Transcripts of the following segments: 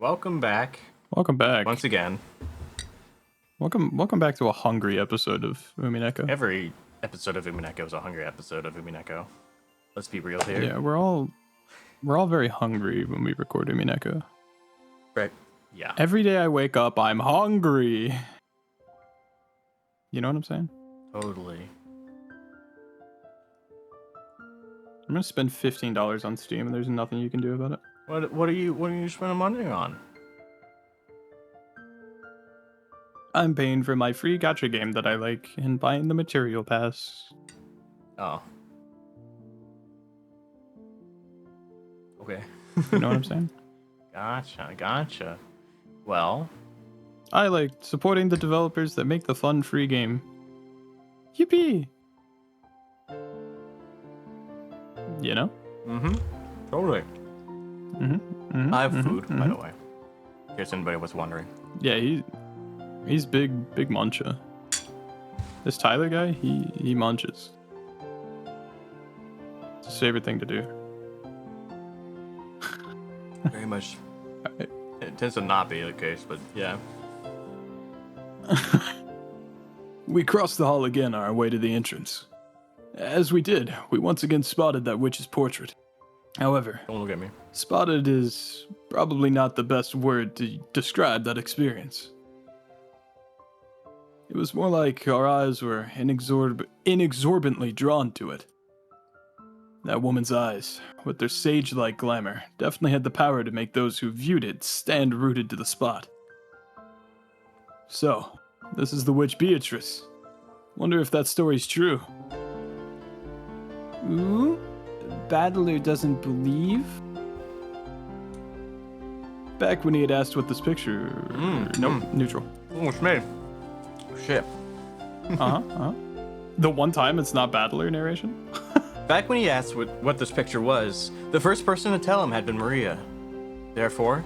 Welcome back Welcome back. once again. Welcome back to a hungry episode of Umineko. Every episode of Umineko is a hungry episode of Umineko. Let's be real here. Yeah, we're all very hungry when we record Umineko. Right. Yeah. Every day I wake up, I'm hungry. You know what I'm saying? Totally. I'm gonna spend $15 on Steam, and there's nothing you can do about it. What are you spending money on? I'm paying for my free gacha game that I like and buying the material pass. Oh. Okay. You know what I'm saying? Gotcha. Well, I like supporting the developers that make the fun free game. Yippee! You know? totally. I have food, by the way. In case anybody was wondering. Yeah, he's big muncher. This Tyler guy, he munches. It's his favorite thing to do. Very much. It tends to not be the case, but yeah. We crossed the hall again on our way to the entrance. As we did, we once again spotted that witch's portrait. However, Don't look at me. spotted is probably not the best word to describe that experience. It was more like our eyes were inexorbitantly drawn to it. That woman's eyes, with their sage-like glamour, definitely had the power to make those who viewed it stand rooted to the spot. So, this is the witch Beatrice. Wonder if that story's true. Ooh? Battler doesn't believe? Back when he had asked what this picture... Nope, neutral. Oh, it's me. Shit. The one time it's not Battler narration? Back when he asked what this picture was, the first person to tell him had been Maria. Therefore,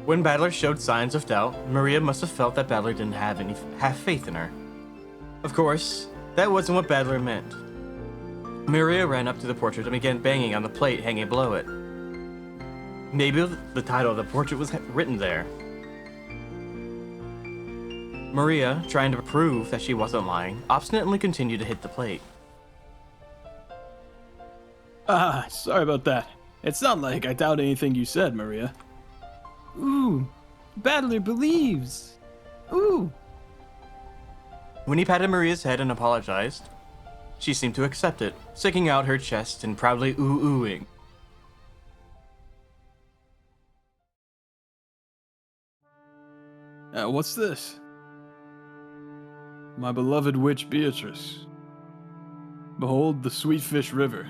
when Battler showed signs of doubt, Maria must have felt that Battler didn't have faith in her. Of course, that wasn't what Battler meant. Maria ran up to the portrait and began banging on the plate hanging below it. Maybe the title of the portrait was written there. Maria, trying to prove that she wasn't lying, obstinately continued to hit the plate. Sorry about that. It's not like I doubt anything you said, Maria. Ooh, Battler believes. Ooh. When he patted Maria's head and apologized, she seemed to accept it, sticking out her chest and proudly ooh-oohing. What's this? My beloved witch Beatrice. Behold the sweet fish river.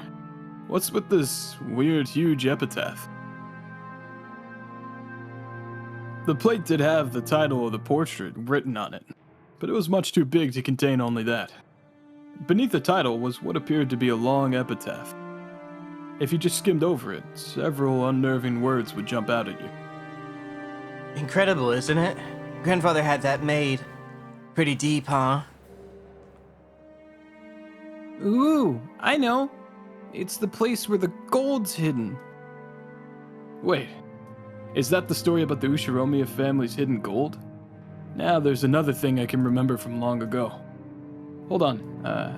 What's with this weird, huge epitaph? The plate did have the title of the portrait written on it, but it was much too big to contain only that. Beneath the title was what appeared to be a long epitaph. If you just skimmed over it, several unnerving words would jump out at you. Incredible, isn't it? Grandfather had that made. Pretty deep, huh? Ooh, I know. It's the place where the gold's hidden. Wait, is that the story about the Ushiromiya family's hidden gold? Now there's another thing I can remember from long ago. Hold on,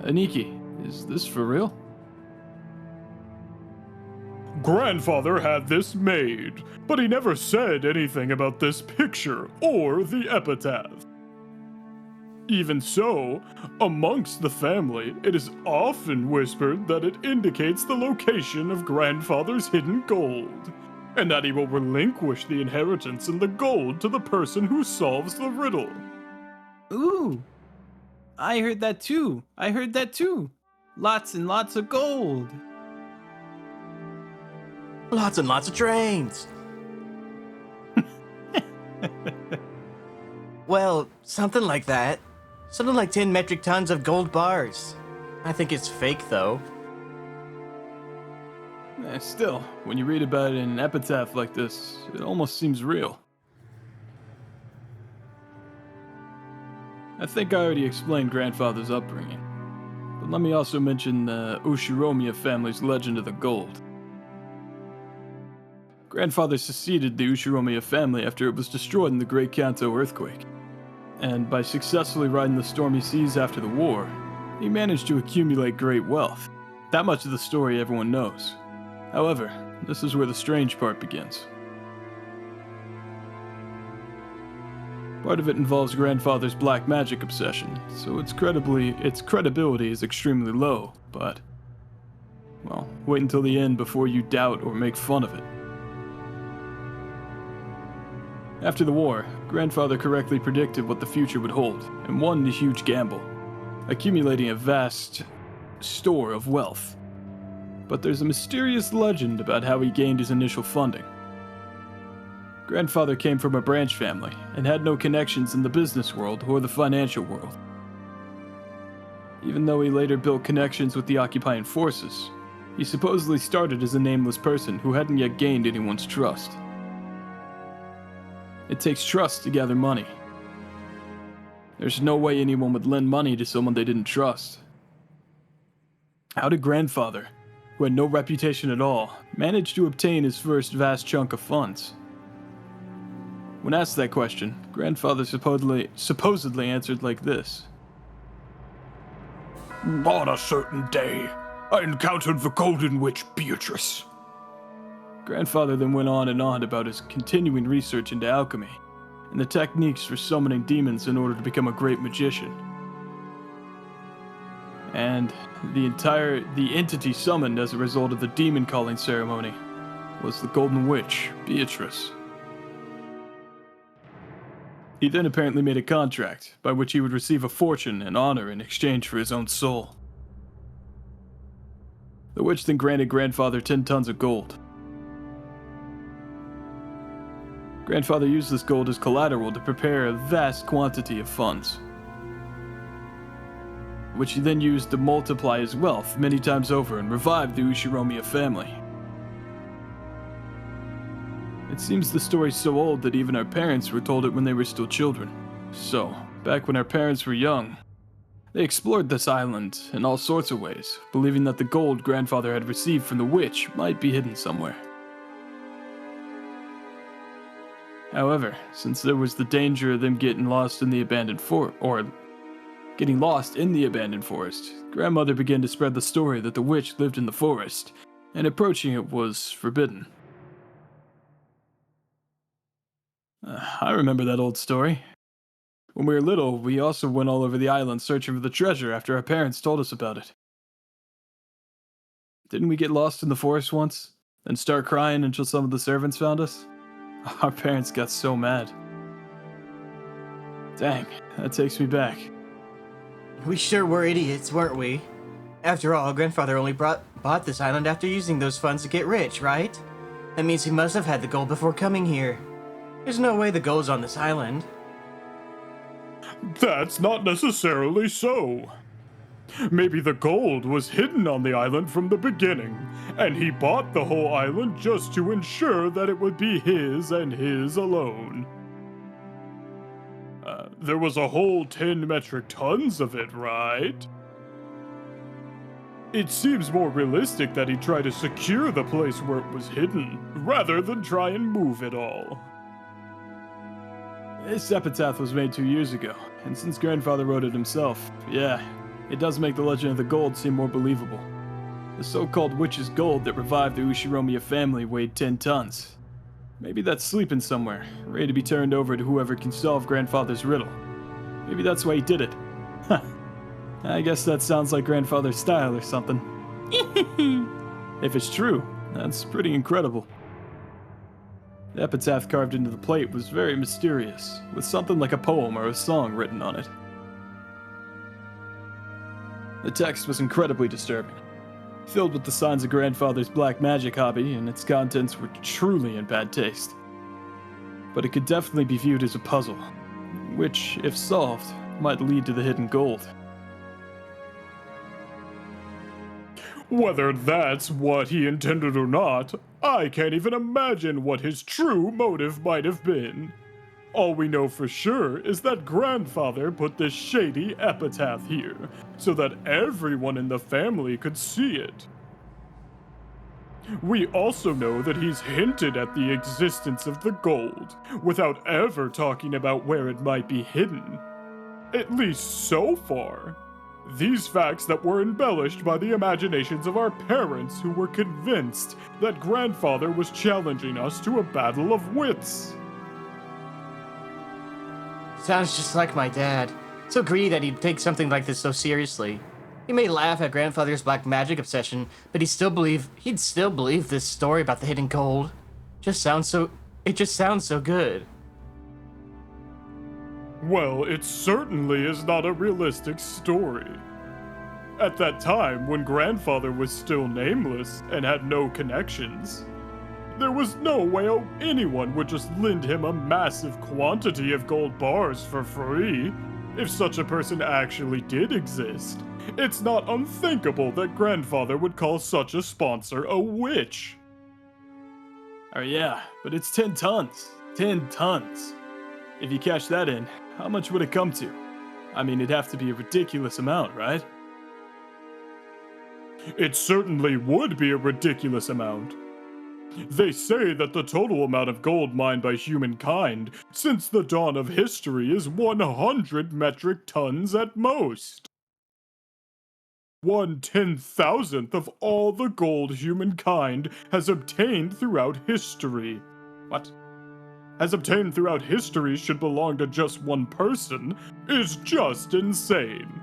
Aniki, is this for real? Grandfather had this made, but he never said anything about this picture or the epitaph. Even so, amongst the family, it is often whispered that it indicates the location of Grandfather's hidden gold, and that he will relinquish the inheritance and the gold to the person who solves the riddle. Ooh, I heard that too. Lots and lots of gold. Lots and lots of trains! Well, something like that. Something like 10 metric tons of gold bars. I think it's fake, though. Still, when you read about it in an epitaph like this, it almost seems real. I think I already explained Grandfather's upbringing, but let me also mention the Ushiromiya family's legend of the gold. Grandfather succeeded the Ushiromiya family after it was destroyed in the Great Kanto earthquake. And by successfully riding the stormy seas after the war, he managed to accumulate great wealth. That much of the story everyone knows. However, this is where the strange part begins. Part of it involves Grandfather's black magic obsession, so its credibility is extremely low, but, well, wait until the end before you doubt or make fun of it. After the war, Grandfather correctly predicted what the future would hold, and won a huge gamble, accumulating a vast store of wealth. But there's a mysterious legend about how he gained his initial funding. Grandfather came from a branch family and had no connections in the business world or the financial world. Even though he later built connections with the occupying forces, he supposedly started as a nameless person who hadn't yet gained anyone's trust. It takes trust to gather money. There's no way anyone would lend money to someone they didn't trust. How did Grandfather, who had no reputation at all, manage to obtain his first vast chunk of funds? When asked that question, Grandfather supposedly answered like this. On a certain day, I encountered the Golden Witch Beatrice. Grandfather then went on and on about his continuing research into alchemy and the techniques for summoning demons in order to become a great magician. And the entity summoned as a result of the demon calling ceremony was the Golden Witch, Beatrice. He then apparently made a contract by which he would receive a fortune and honor in exchange for his own soul. The witch then granted Grandfather 10 tons of gold. Grandfather used this gold as collateral to prepare a vast quantity of funds, which he then used to multiply his wealth many times over and revive the Ushiromiya family. It seems the story's so old that even our parents were told it when they were still children. So, back when our parents were young, they explored this island in all sorts of ways, believing that the gold Grandfather had received from the witch might be hidden somewhere. However, since there was the danger of them getting lost in the abandoned forest, Grandmother began to spread the story that the witch lived in the forest, and approaching it was forbidden. I remember that old story. When we were little, we also went all over the island searching for the treasure after our parents told us about it. Didn't we get lost in the forest once, and start crying until some of the servants found us? Our parents got so mad. Dang, that takes me back. We sure were idiots, weren't we? After all, Grandfather only bought this island after using those funds to get rich, right? That means he must have had the gold before coming here. There's no way the gold's on this island. That's not necessarily so. Maybe the gold was hidden on the island from the beginning, and he bought the whole island just to ensure that it would be his and his alone. There was a whole 10 metric tons of it, right? It seems more realistic that he tried to secure the place where it was hidden, rather than try and move it all. This epitaph was made 2 years ago, and since Grandfather wrote it himself, yeah, it does make the legend of the gold seem more believable. The so-called witch's gold that revived the Ushiromiya family weighed 10 tons. Maybe that's sleeping somewhere, ready to be turned over to whoever can solve Grandfather's riddle. Maybe that's why he did it. Huh. I guess that sounds like Grandfather's style or something. If it's true, that's pretty incredible. The epitaph carved into the plate was very mysterious, with something like a poem or a song written on it. The text was incredibly disturbing, filled with the signs of Grandfather's black magic hobby, and its contents were truly in bad taste. But it could definitely be viewed as a puzzle, which, if solved, might lead to the hidden gold. Whether that's what he intended or not, I can't even imagine what his true motive might have been. All we know for sure is that Grandfather put this shady epitaph here, so that everyone in the family could see it. We also know that he's hinted at the existence of the gold, without ever talking about where it might be hidden. At least so far. These facts that were embellished by the imaginations of our parents who were convinced that grandfather was challenging us to a battle of wits. Sounds just like my dad. So greedy that he'd take something like this so seriously. He may laugh at grandfather's black magic obsession, but he'd still believe this story about the hidden gold. It just sounds so good. Well, it certainly is not a realistic story. At that time, when grandfather was still nameless and had no connections, there was no way anyone would just lend him a massive quantity of gold bars for free. If such a person actually did exist, it's not unthinkable that grandfather would call such a sponsor a witch. Oh yeah, but it's 10 tons. 10 tons. If you cash that in, how much would it come to? I mean, it'd have to be a ridiculous amount, right? It certainly would be a ridiculous amount. They say that the total amount of gold mined by humankind since the dawn of history is 100 metric tons at most. 1/10,000th of all the gold humankind has obtained throughout history. What? Has obtained throughout history should belong to just one person is just insane.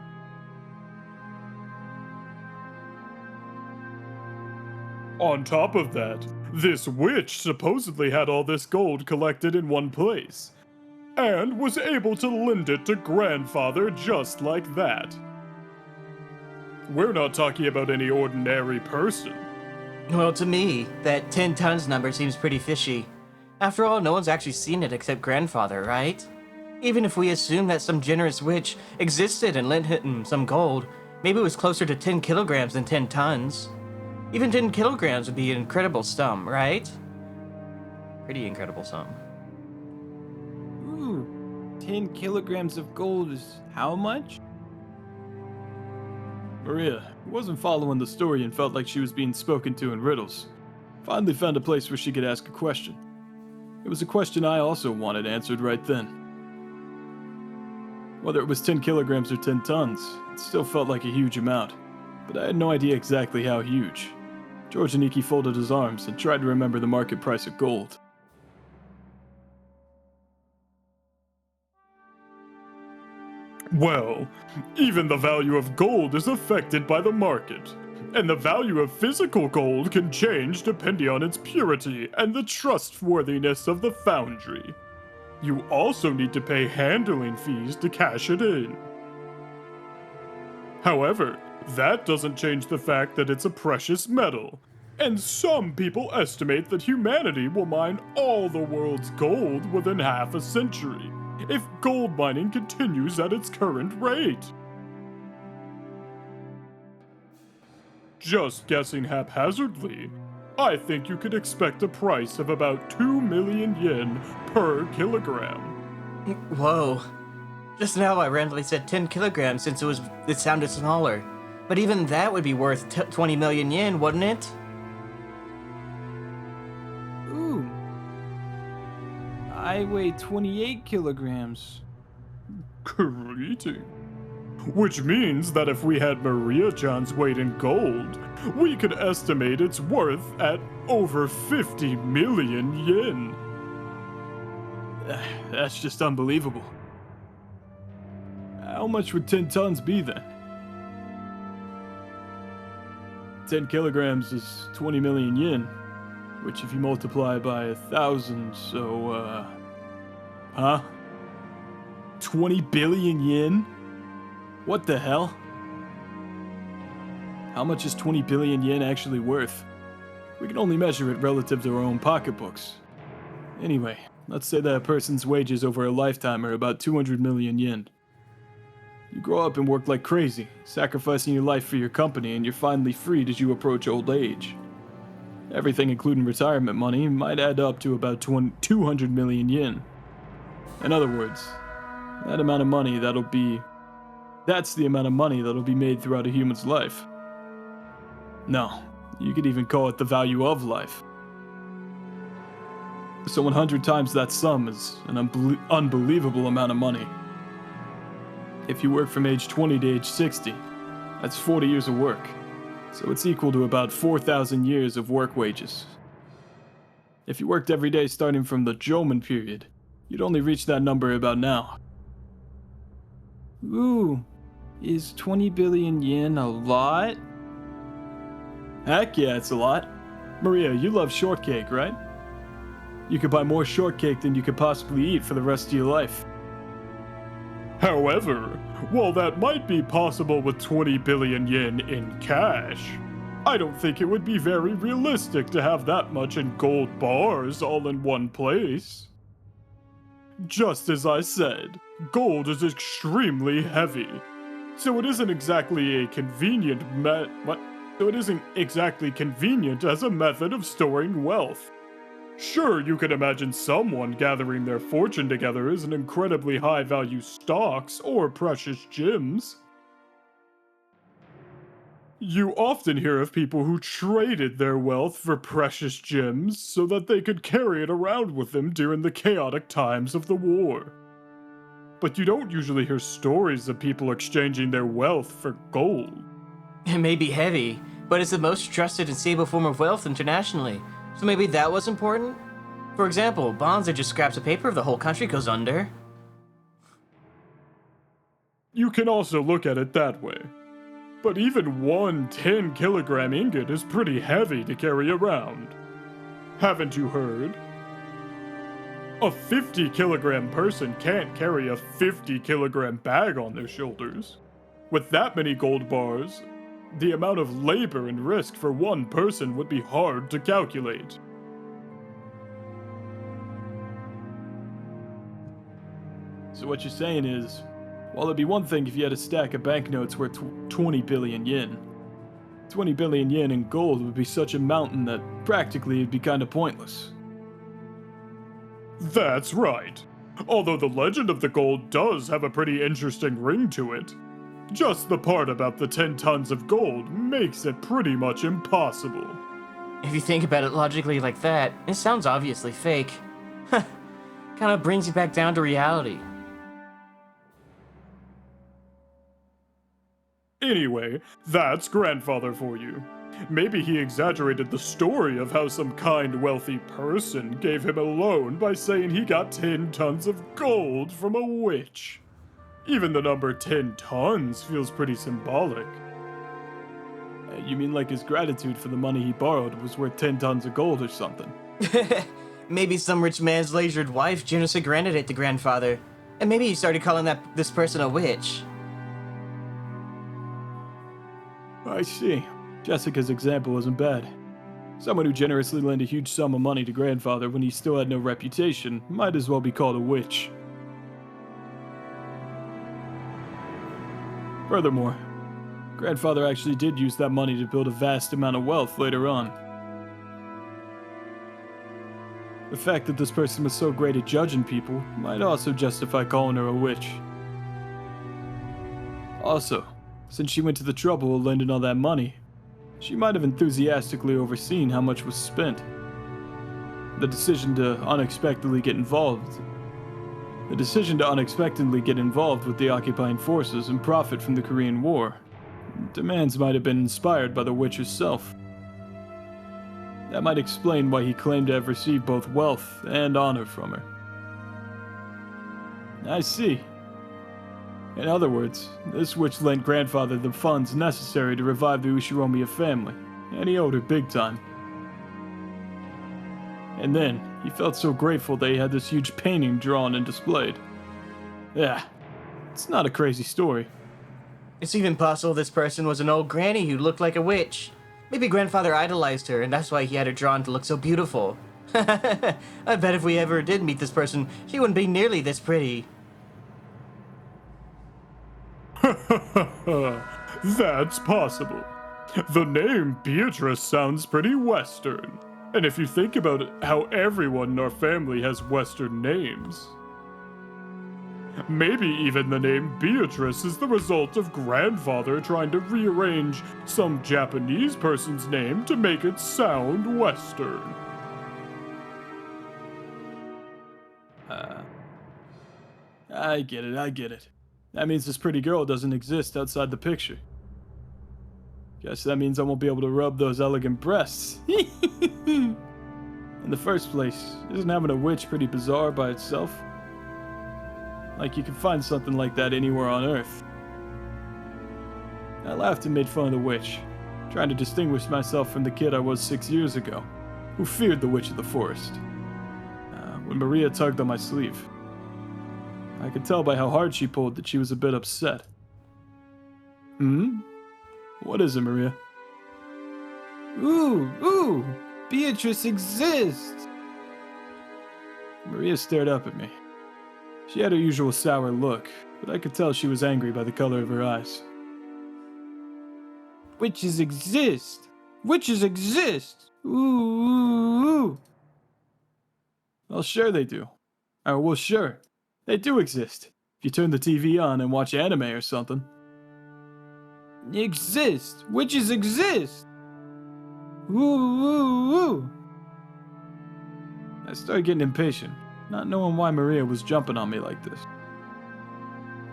On top of that, this witch supposedly had all this gold collected in one place, and was able to lend it to grandfather just like that. We're not talking about any ordinary person. Well, to me, that 10 tons number seems pretty fishy. After all, no one's actually seen it except grandfather, right? Even if we assume that some generous witch existed and lent him some gold, maybe it was closer to 10 kilograms than 10 tons. Even 10 kilograms would be an incredible sum, right? Pretty incredible sum. Ooh, 10 kilograms of gold is how much? Maria, who wasn't following the story and felt like she was being spoken to in riddles, finally found a place where she could ask a question. It was a question I also wanted answered right then. Whether it was 10 kilograms or 10 tons, it still felt like a huge amount, but I had no idea exactly how huge. George Aniki folded his arms and tried to remember the market price of gold. Well, even the value of gold is affected by the market, and the value of physical gold can change depending on its purity and the trustworthiness of the foundry. You also need to pay handling fees to cash it in. However, that doesn't change the fact that it's a precious metal, and some people estimate that humanity will mine all the world's gold within half a century, if gold mining continues at its current rate. Just guessing haphazardly, I think you could expect a price of about 2 million yen per kilogram. Whoa. Just now I randomly said 10 kilograms since it sounded smaller. But even that would be worth 20 million yen, wouldn't it? Ooh. I weigh 28 kilograms. Greeting. Which means that if we had Maria-chan's weight in gold, we could estimate its worth at over 50 million yen. That's just unbelievable. How much would 10 tons be then? 10 kilograms is 20 million yen, which if you multiply by 1,000, so, 20 billion yen? What the hell? How much is 20 billion yen actually worth? We can only measure it relative to our own pocketbooks. Anyway, let's say that a person's wages over a lifetime are about 200 million yen. You grow up and work like crazy, sacrificing your life for your company, and you're finally freed as you approach old age. Everything, including retirement money, might add up to about 200 million yen. In other words, that's the amount of money that'll be made throughout a human's life. No, You could even call it the value of life. So 100 times that sum is an unbelievable amount of money. If you work from age 20 to age 60, that's 40 years of work. So it's equal to about 4,000 years of work wages. If you worked every day starting from the Jomon period, you'd only reach that number about now. Ooh, is 20 billion yen a lot? Heck yeah, it's a lot. Maria, you love shortcake, right? You could buy more shortcake than you could possibly eat for the rest of your life. However, while that might be possible with 20 billion yen in cash, I don't think it would be very realistic to have that much in gold bars all in one place. Just as I said, gold is extremely heavy, so it isn't exactly a convenient as a method of storing wealth. Sure, you could imagine someone gathering their fortune together as an incredibly high-value stocks or precious gems. You often hear of people who traded their wealth for precious gems so that they could carry it around with them during the chaotic times of the war. But you don't usually hear stories of people exchanging their wealth for gold. It may be heavy, but it's the most trusted and stable form of wealth internationally. So maybe that was important? For example, bonds are just scraps of paper if the whole country goes under. You can also look at it that way. But even one 10-kilogram ingot is pretty heavy to carry around. Haven't you heard? A 50-kilogram person can't carry a 50-kilogram bag on their shoulders. With that many gold bars, the amount of labor and risk for one person would be hard to calculate. So what you're saying is, while it'd be one thing if you had a stack of banknotes worth 20 billion yen, 20 billion yen in gold would be such a mountain that practically it'd be kinda pointless. That's right. Although the legend of the gold does have a pretty interesting ring to it. Just the part about the 10 tons of gold makes it pretty much impossible. If you think about it logically like that, it sounds obviously fake. Kinda brings you back down to reality. Anyway, that's grandfather for you. Maybe he exaggerated the story of how some kind, wealthy person gave him a loan by saying he got 10 tons of gold from a witch. Even the number 10 tons feels pretty symbolic. You mean like his gratitude for the money he borrowed was worth 10 tons of gold or something? Maybe some rich man's leisured wife generously granted it to grandfather, and maybe he started calling this person a witch. I see. Jessica's example isn't bad. Someone who generously lent a huge sum of money to grandfather when he still had no reputation might as well be called a witch. Furthermore, grandfather actually did use that money to build a vast amount of wealth later on. The fact that this person was so great at judging people might also justify calling her a witch. Also, since she went to the trouble of lending all that money, she might have enthusiastically overseen how much was spent. The decision to unexpectedly get involved with the occupying forces and profit from the Korean War, demands might have been inspired by the witch herself. That might explain why he claimed to have received both wealth and honor from her. I see. In other words, this witch lent grandfather the funds necessary to revive the Ushiromiya family, and he owed her big time. And then, he felt so grateful that he had this huge painting drawn and displayed. Yeah, it's not a crazy story. It's even possible this person was an old granny who looked like a witch. Maybe grandfather idolized her, and that's why he had her drawn to look so beautiful. I bet if we ever did meet this person, she wouldn't be nearly this pretty. That's possible. The name Beatrice sounds pretty Western. And if you think about it, how everyone in our family has Western names. Maybe even the name Beatrice is the result of grandfather trying to rearrange some Japanese person's name to make it sound Western. I get it. That means this pretty girl doesn't exist outside the picture. Guess that means I won't be able to rub those elegant breasts. In the first place, isn't having a witch pretty bizarre by itself? Like you can find something like that anywhere on Earth. I laughed and made fun of the witch, trying to distinguish myself from the kid I was 6 years ago, who feared the witch of the forest. When Maria tugged on my sleeve, I could tell by how hard she pulled that she was a bit upset. What is it, Maria? Ooh, Beatrice exists! Maria stared up at me. She had her usual sour look, but I could tell she was angry by the color of her eyes. Witches exist! Witches exist! Ooh. Well, sure they do. Well, sure. They do exist. If you turn the TV on and watch anime or something. Exist! Witches exist! Ooh. I started getting impatient, not knowing why Maria was jumping on me like this.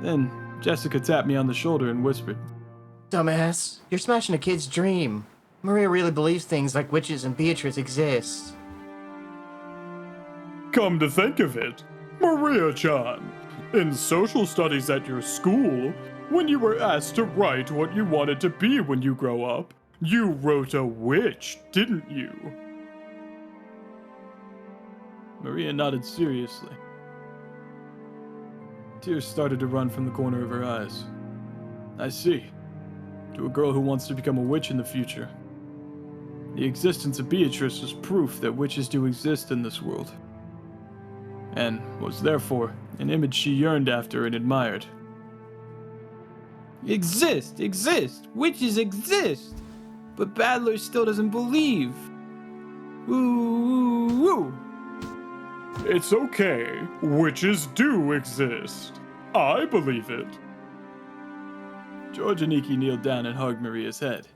Then, Jessica tapped me on the shoulder and whispered, Dumbass, you're smashing a kid's dream. Maria really believes things like witches and Beatrice exist. Come to think of it, Maria-chan, in social studies at your school, when you were asked to write what you wanted to be when you grow up, you wrote a witch, didn't you? Maria nodded seriously. Tears started to run from the corner of her eyes. I see. To a girl who wants to become a witch in the future. The existence of Beatrice was proof that witches do exist in this world. And was therefore an image she yearned after and admired. Exist! Witches exist! But Badler still doesn't believe. Ooh. It's okay. Witches do exist. I believe it. George and Nikki kneeled down and hugged Maria's head.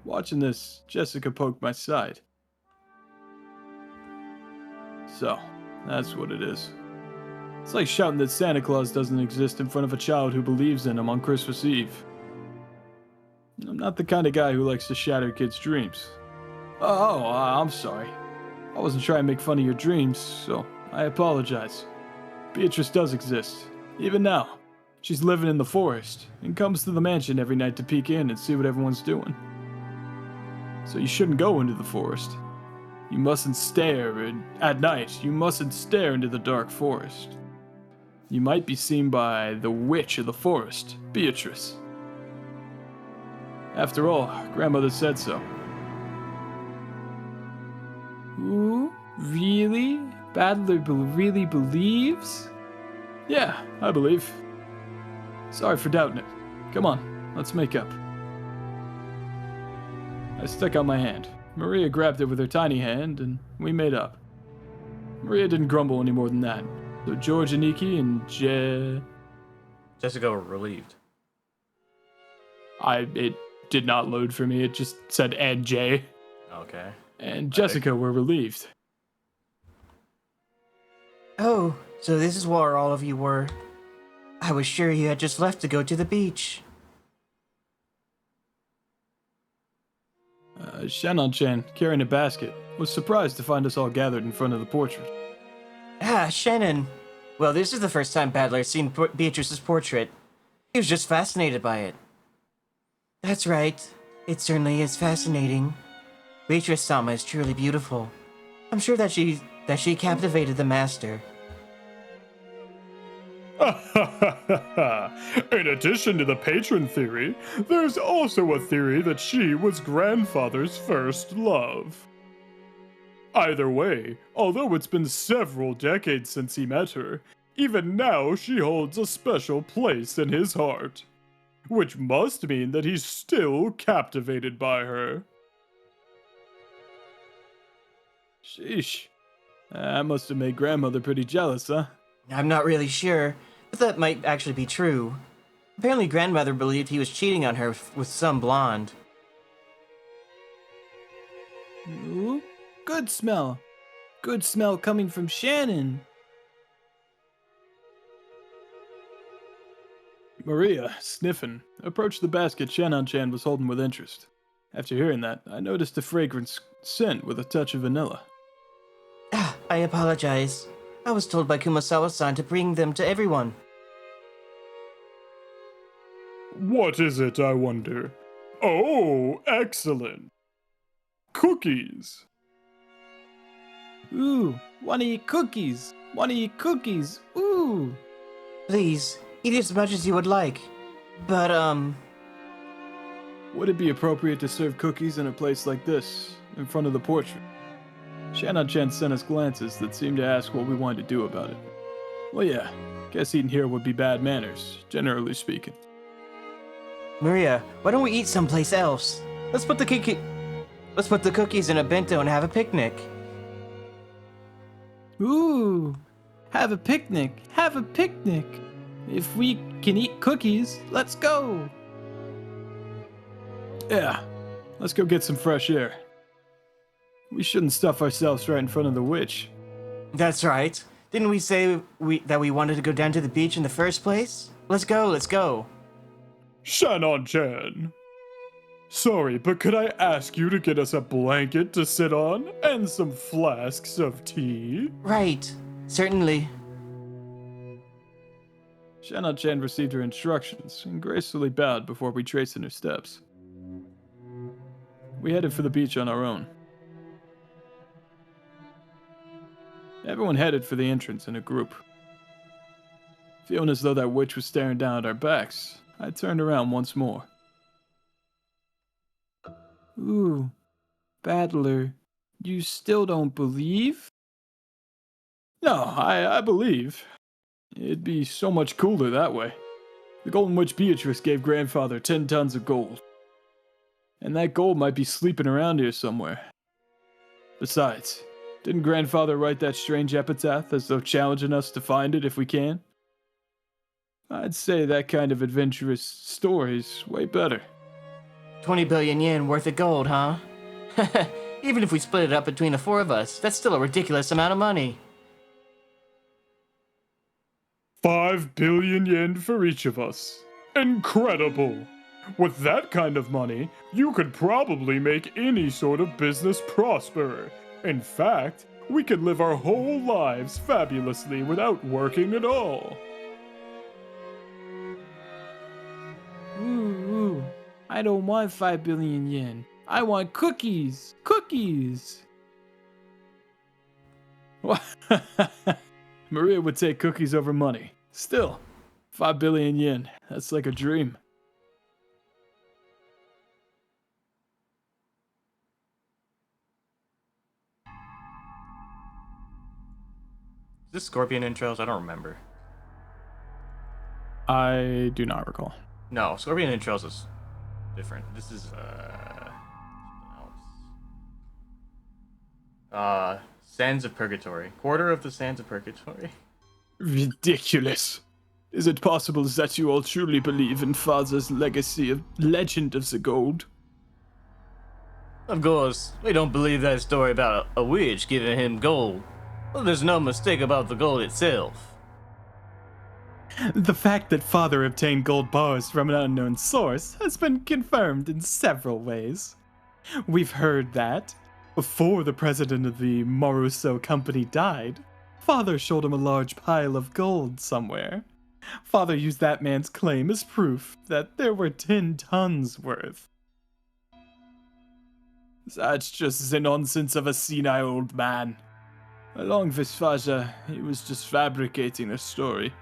Watching this, Jessica poked my side. So, that's what it is. It's like shouting that Santa Claus doesn't exist in front of a child who believes in him on Christmas Eve. I'm not the kind of guy who likes to shatter kids' dreams. I'm sorry. I wasn't trying to make fun of your dreams, so I apologize. Beatrice does exist, even now. She's living in the forest, and comes to the mansion every night to peek in and see what everyone's doing. So you shouldn't go into the forest. You mustn't stare, and at night, you mustn't stare into the dark forest. You might be seen by the witch of the forest, Beatrice. After all, grandmother said so. Ooh, really? Badler really believes? Yeah, I believe. Sorry for doubting it. Come on, let's make up. I stuck out my hand. Maria grabbed it with her tiny hand, and we made up. Maria didn't grumble any more than that. So George and Nikki and Jessica were relieved. It did not load for me. It just said and J. Okay. And Jessica were relieved. Oh, so this is where all of you were. I was sure you had just left to go to the beach. Shannon-chan, carrying a basket, was surprised to find us all gathered in front of the portrait. Ah, Shannon. Well, this is the first time Badler's seen Beatrice's portrait. He was just fascinated by it. That's right. It certainly is fascinating. Beatrice-sama is truly beautiful. I'm sure that she captivated the master. In addition to the patron theory, there's also a theory that she was grandfather's first love. Either way, although it's been several decades since he met her, even now she holds a special place in his heart. Which must mean that he's still captivated by her. Sheesh. That must have made grandmother pretty jealous, huh? I'm not really sure. but that might actually be true. Apparently, grandmother believed he was cheating on her with some blonde. Ooh, good smell. Good smell coming from Shannon. Maria, sniffing, approached the basket Shannon-chan was holding with interest. After hearing that, I noticed a fragrant scent with a touch of vanilla. I apologize. I was told by Kumasawa-san to bring them to everyone. What is it, I wonder? Oh, excellent. Cookies. Ooh, wanna eat cookies. Wanna eat cookies. Ooh. Please, eat as much as you would like. But, Would it be appropriate to serve cookies in a place like this, in front of the portrait? Shannon-chan sent us glances that seemed to ask what we wanted to do about it. Well, yeah, guess eating here would be bad manners, generally speaking. Maria, why don't we eat someplace else? Let's put the cookies in a bento and have a picnic. Ooh. Have a picnic. Have a picnic. If we can eat cookies, let's go. Yeah, let's go get some fresh air. We shouldn't stuff ourselves right in front of the witch. That's right. Didn't we say that we wanted to go down to the beach in the first place? Let's go, let's go. Shannon-chan. Sorry, but could I ask you to get us a blanket to sit on and some flasks of tea? Right. Certainly. Shannon-chan received her instructions and gracefully bowed before retracing her steps. We headed for the beach on our own. Everyone headed for the entrance in a group. Feeling as though that witch was staring down at our backs, I turned around once more. Ooh. Battler, you still don't believe? No, I believe. It'd be so much cooler that way. The Golden Witch Beatrice gave grandfather 10 tons of gold. And that gold might be sleeping around here somewhere. Besides, didn't grandfather write that strange epitaph as though challenging us to find it if we can? I'd say that kind of adventurous story's way better. 20 billion yen worth of gold, huh? Even if we split it up between the four of us, that's still a ridiculous amount of money. 5 billion yen for each of us. Incredible! With that kind of money, you could probably make any sort of business prosper. In fact, we could live our whole lives fabulously without working at all. Ooh. I don't want 5 billion yen. I want cookies. Cookies. Maria would take cookies over money. Still, 5 billion yen. That's like a dream. Is this Scorpion entrails? I don't remember. I do not recall. No, Scorpion entrails is different. This is something else. Sands of Purgatory. Quarter of the Sands of Purgatory. Ridiculous. Is it possible that you all truly believe in Father's legacy of legend of the gold? Of course, we don't believe that story about a witch giving him gold. Well, there's no mistake about the gold itself. The fact that Father obtained gold bars from an unknown source has been confirmed in several ways. We've heard that, before the president of the Maruso company died, Father showed him a large pile of gold somewhere. Father used that man's claim as proof that there were 10 tons worth. That's just the nonsense of a senile old man. Along with Faja, he was just fabricating a story.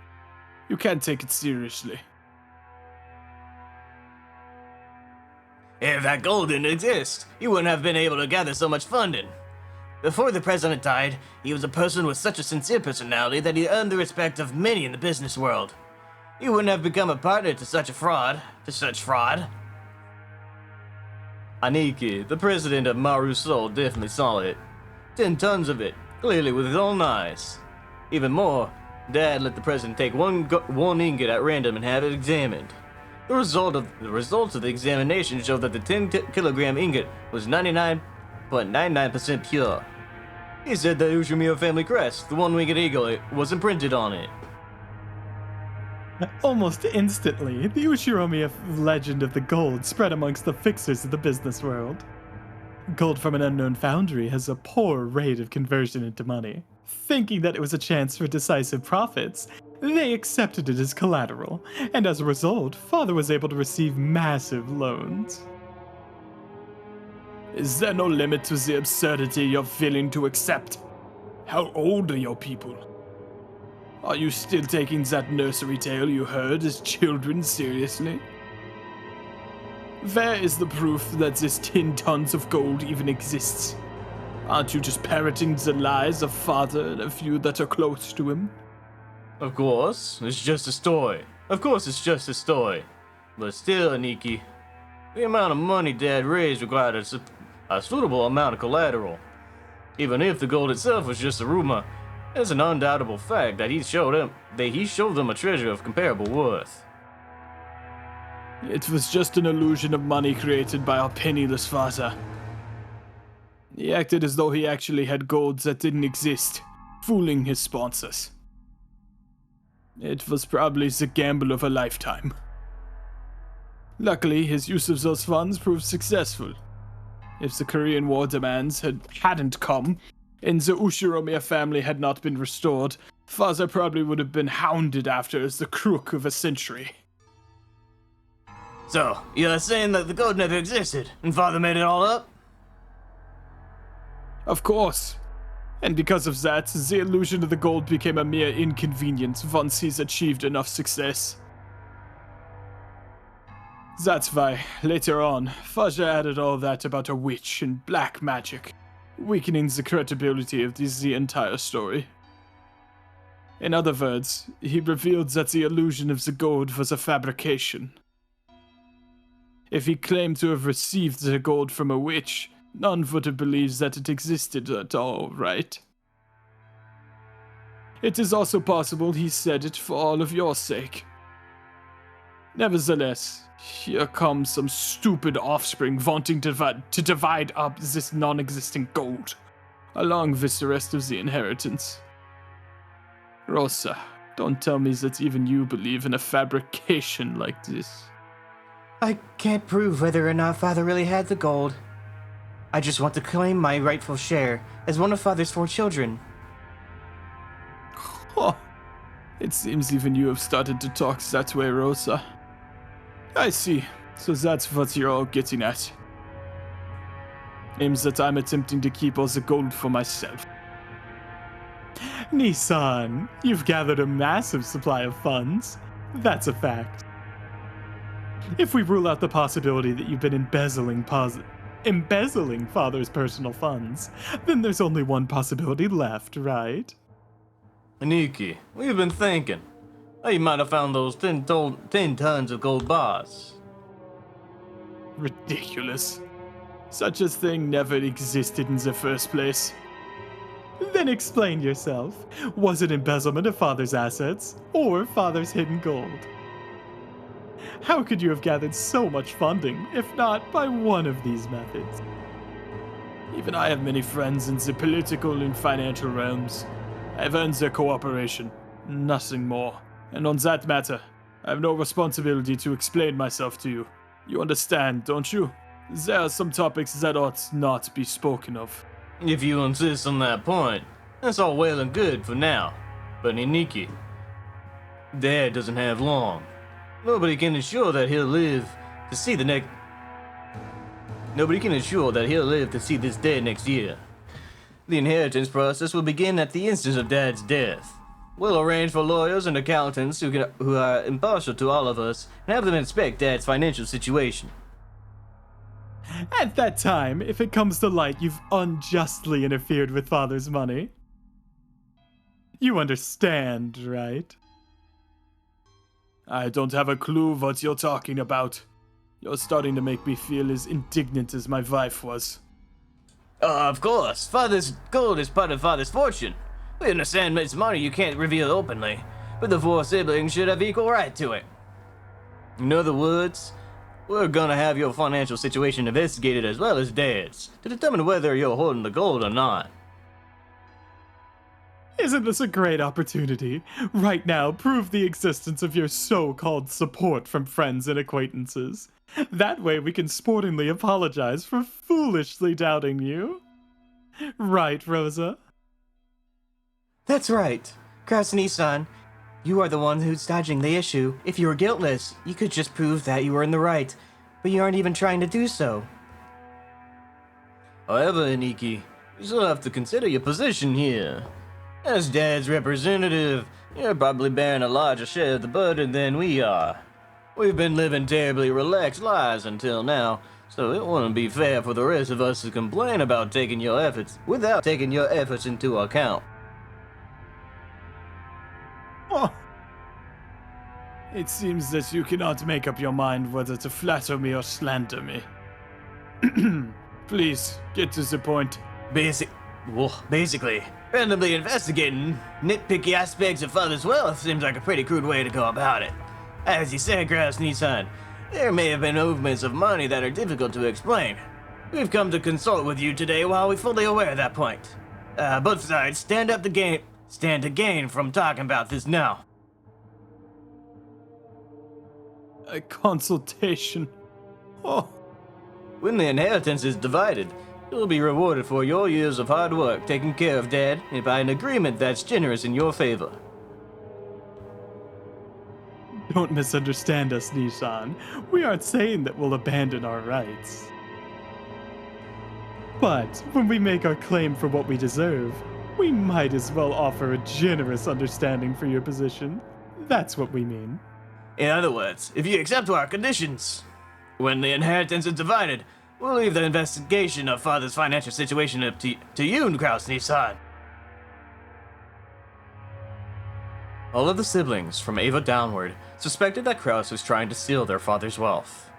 You can't take it seriously. If that gold didn't exist, you wouldn't have been able to gather so much funding. Before the president died, he was a person with such a sincere personality that he earned the respect of many in the business world. He wouldn't have become a partner to such fraud. Aniki, the president of Maruso, definitely saw it. 10 tons of it, clearly with his own eyes. Even more, Dad let the president take one ingot at random and have it examined. The results of the examination showed that the 10-kilogram ingot was 99.99% pure. He said the Ushimiya family crest, the one-winged eagle, was imprinted on it. Almost instantly, the Ushiromiya legend of the gold spread amongst the fixers of the business world. Gold from an unknown foundry has a poor rate of conversion into money. Thinking that it was a chance for decisive profits, they accepted it as collateral, and as a result, Father was able to receive massive loans. Is there no limit to the absurdity you're willing to accept? How old are your people? Are you still taking that nursery tale you heard as children seriously? Where is the proof that this 10 tons of gold even exists? Aren't you just parroting the lies of Father and a few that are close to him? Of course, it's just a story. Of course it's just a story. But still, Aniki, the amount of money Dad raised required a suitable amount of collateral. Even if the gold itself was just a rumor, it's an undoubtable fact that he showed them a treasure of comparable worth. It was just an illusion of money created by our penniless father. He acted as though he actually had gold that didn't exist, fooling his sponsors. It was probably the gamble of a lifetime. Luckily, his use of those funds proved successful. If the Korean War demands hadn't come, and the Ushiromiya family had not been restored, Father probably would have been hounded after as the crook of a century. So, you're saying that the gold never existed, and Father made it all up? Of course. And because of that, the illusion of the gold became a mere inconvenience once he's achieved enough success. That's why, later on, Faja added all that about a witch and black magic, weakening the credibility of the entire story. In other words, he revealed that the illusion of the gold was a fabrication. If he claimed to have received the gold from a witch, none would have believed that it existed at all, right? It is also possible he said it for all of your sake. Nevertheless, here comes some stupid offspring wanting to divide up this non-existent gold, along with the rest of the inheritance. Rosa, don't tell me that even you believe in a fabrication like this. I can't prove whether or not Father really had the gold. I just want to claim my rightful share as one of Father's 4 children. Oh, it seems even you have started to talk that way, Rosa. I see. So that's what you're all getting at. Aims that I'm attempting to keep all the gold for myself. Nissan, you've gathered a massive supply of funds. That's a fact. If we rule out the possibility that you've been embezzling Father's personal funds, then there's only one possibility left, right? Aniki, we've been thinking. Oh, you might have found those 10 tons of gold bars. Ridiculous. Such a thing never existed in the first place. Then explain yourself. Was it embezzlement of Father's assets, or Father's hidden gold? How could you have gathered so much funding, if not by one of these methods? Even I have many friends in the political and financial realms. I've earned their cooperation, nothing more. And on that matter, I have no responsibility to explain myself to you. You understand, don't you? There are some topics that ought not be spoken of. If you insist on that point, that's all well and good for now. But Aniki, Dad doesn't have long. Nobody can ensure that he'll live to see this day next year. The inheritance process will begin at the instant of Dad's death. We'll arrange for lawyers and accountants who are impartial to all of us and have them inspect Dad's financial situation. At that time, if it comes to light you've unjustly interfered with Father's money, you understand, right? I don't have a clue what you're talking about. You're starting to make me feel as indignant as my wife was. Of course, Father's gold is part of Father's fortune. We understand it's money you can't reveal openly, but the 4 siblings should have equal right to it. In other words, we're gonna have your financial situation investigated as well as Dad's to determine whether you're holding the gold or not. Isn't this a great opportunity? Right now, prove the existence of your so-called support from friends and acquaintances. That way we can sportingly apologize for foolishly doubting you. Right, Rosa? That's right. Krasny-san, you are the one who's dodging the issue. If you were guiltless, you could just prove that you were in the right, but you aren't even trying to do so. However, Aniki, you still have to consider your position here. As Dad's representative, you're probably bearing a larger share of the burden than we are. We've been living terribly relaxed lives until now, so it wouldn't be fair for the rest of us to complain about taking your efforts without taking your efforts into account. Oh. It seems that you cannot make up your mind whether to flatter me or slander me. Please, get to the point. Basically, randomly investigating nitpicky aspects of Father's wealth seems like a pretty crude way to go about it. As you said, Krasny-san, there may have been movements of money that are difficult to explain. We've come to consult with you today while we're fully aware of that point. Both sides stand to gain from talking about this now. A consultation. Oh. When the inheritance is divided, you'll be rewarded for your years of hard work taking care of Dad and by an agreement that's generous in your favor. Don't misunderstand us, Nishan. We aren't saying that we'll abandon our rights. But when we make our claim for what we deserve, we might as well offer a generous understanding for your position. That's what we mean. In other words, if you accept our conditions, when the inheritance is divided, we'll leave the investigation of Father's financial situation up to you, Krasny-san. All of the siblings, from Ava downward, suspected that Kraus was trying to steal their father's wealth.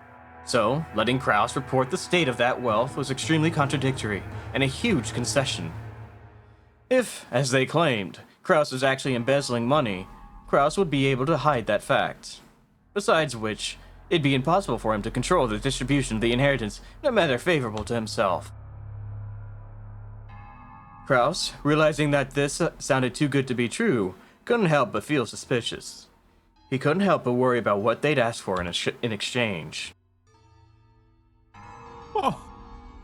So, letting Kraus report the state of that wealth was extremely contradictory and a huge concession. If, as they claimed, Kraus was actually embezzling money, Kraus would be able to hide that fact. Besides which, it'd be impossible for him to control the distribution of the inheritance in a manner favorable to himself. Kraus, realizing that this sounded too good to be true, couldn't help but feel suspicious. He couldn't help but worry about what they'd ask for in exchange. Oh,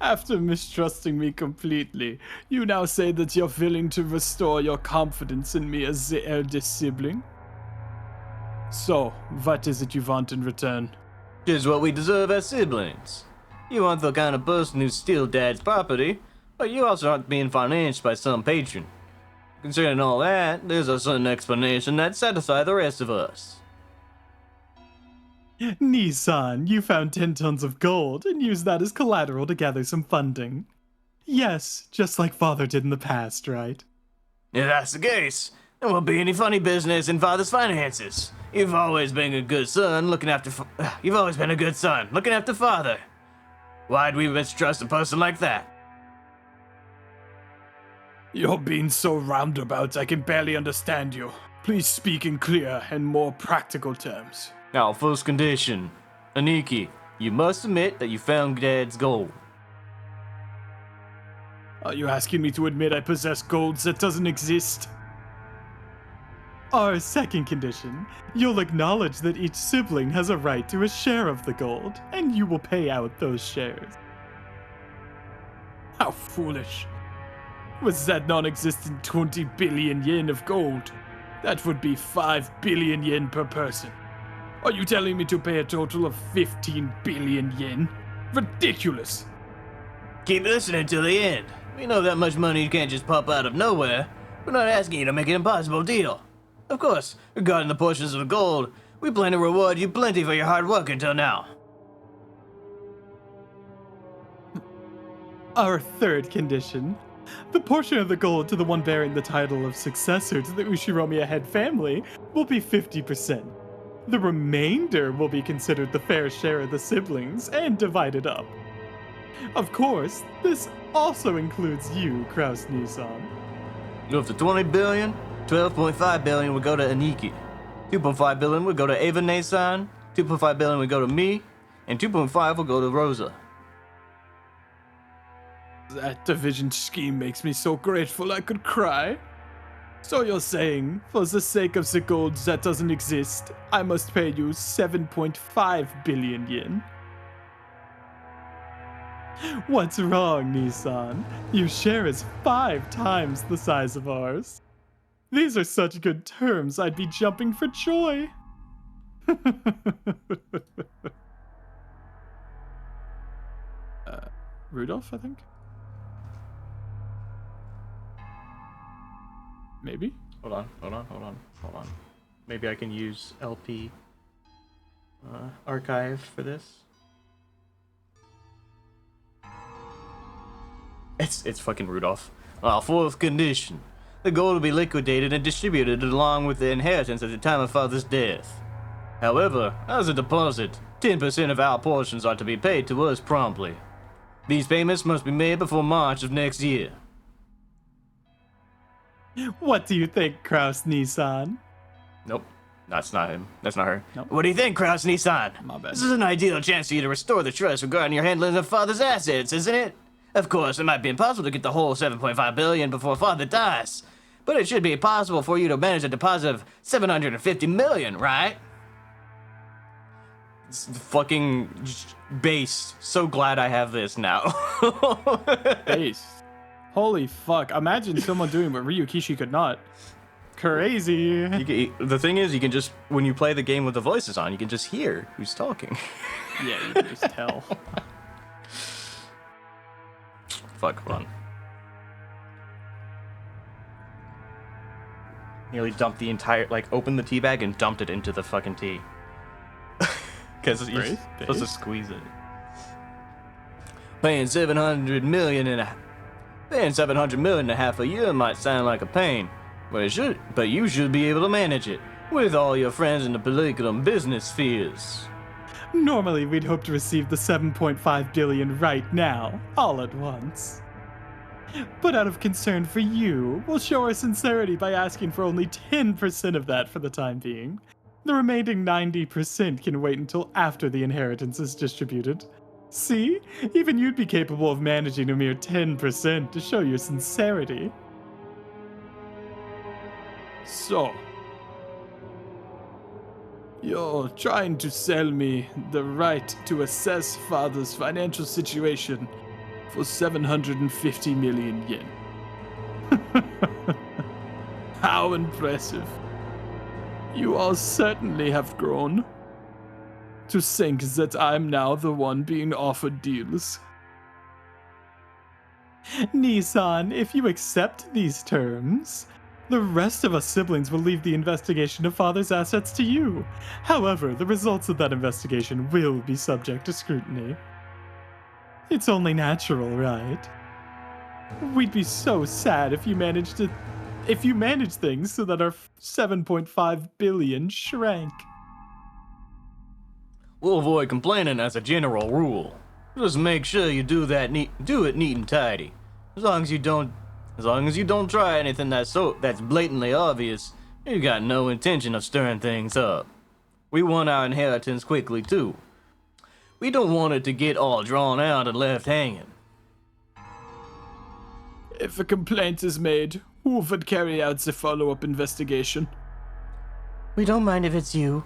after mistrusting me completely, you now say that you're willing to restore your confidence in me as the eldest sibling? So, what is it you want in return? Just what we deserve as siblings. You aren't the kind of person who steals Dad's property, but you also aren't being financed by some patron. Considering all that, there's a certain explanation that satisfies the rest of us. Nissan, you found 10 tons of gold and used that as collateral to gather some funding. Yes, just like Father did in the past, right? If that's the case, there won't be any funny business in Father's finances. You've always been a good son looking after Father. Why'd we mistrust a person like that? You're being so roundabout I can barely understand you. Please speak in clear and more practical terms. Our first condition. Aniki, you must admit that you found Dad's gold. Are you asking me to admit I possess gold that doesn't exist? Our second condition, you'll acknowledge that each sibling has a right to a share of the gold, and you will pay out those shares. How foolish. Was that non-existent 20 billion yen of gold? That would be 5 billion yen per person. Are you telling me to pay a total of 15 billion yen? Ridiculous! Keep listening till the end. We know that much money can't just pop out of nowhere. We're not asking you to make an impossible deal. Of course, regarding the portions of the gold, we plan to reward you plenty for your hard work until now. Our third condition, the portion of the gold to the one bearing the title of successor to the Ushiromiya head family will be 50%. The remainder will be considered the fair share of the siblings and divided up. Of course, this also includes you, Kraus Nissan. Of the 20 billion, 12.5 billion would go to Aniki. 2.5 billion would go to Ava Nason. 2.5 billion would go to me. And 2.5 will go to Rosa. That division scheme makes me so grateful I could cry. So you're saying, for the sake of the gold that doesn't exist, I must pay you 7.5 billion yen? What's wrong, Nissan? Your share is 5 times the size of ours. These are such good terms, I'd be jumping for joy. Rudolph, I think? Maybe? Hold on. Maybe I can use LP archive for this. It's fucking Rudolph. Fourth condition. The gold will be liquidated and distributed along with the inheritance at the time of father's death. However, as a deposit, 10% of our portions are to be paid to us promptly. These payments must be made before March of next year. What do you think, Kraus Nissan? Nope. That's not him. That's not her. Nope. What do you think, Kraus Nissan? My bad. This is an ideal chance for you to restore the trust regarding your handling of father's assets, isn't it? Of course, it might be impossible to get the whole 7.5 billion before father dies. But it should be possible for you to manage a deposit of 750 million, right? It's fucking base. So glad I have this now. Base. Holy fuck. Imagine someone doing what Ryukishi could not. Crazy. The thing is, you can just, when you play the game with the voices on, you can just hear who's talking. Yeah, you can just tell. Fuck, hold on. Nearly dumped the entire, opened the tea bag and dumped it into the fucking tea. Because you're supposed to squeeze it. Paying 700 million and a half a year might sound like a pain, but you should be able to manage it with all your friends in the political and business spheres. Normally, we'd hope to receive the 7.5 billion right now, all at once. But out of concern for you, we'll show our sincerity by asking for only 10% of that for the time being. The remaining 90% can wait until after the inheritance is distributed. See? Even you'd be capable of managing a mere 10% to show your sincerity. So, you're trying to sell me the right to assess father's financial situation for 750 million yen. How impressive. You all certainly have grown. To think that I'm now the one being offered deals. Nissan, if you accept these terms, the rest of us siblings will leave the investigation of father's assets to you. However, the results of that investigation will be subject to scrutiny. It's only natural, right? We'd be so sad if you managed things so that our 7.5 billion shrank. We'll avoid complaining as a general rule. Just make sure you do it neat and tidy. As long as you don't try anything that's blatantly obvious, you got no intention of stirring things up. We want our inheritance quickly too. We don't want it to get all drawn out and left hanging. If a complaint is made, who would carry out the follow-up investigation? We don't mind if it's you.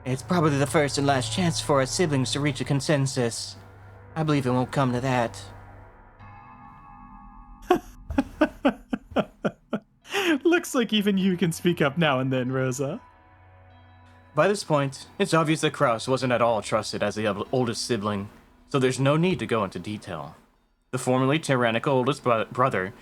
It's probably the first and last chance for our siblings to reach a consensus. I believe it won't come to that. Looks like even you can speak up now and then, Rosa. By this point, it's obvious that Kraus wasn't at all trusted as the oldest sibling, so there's no need to go into detail. The formerly tyrannical oldest brother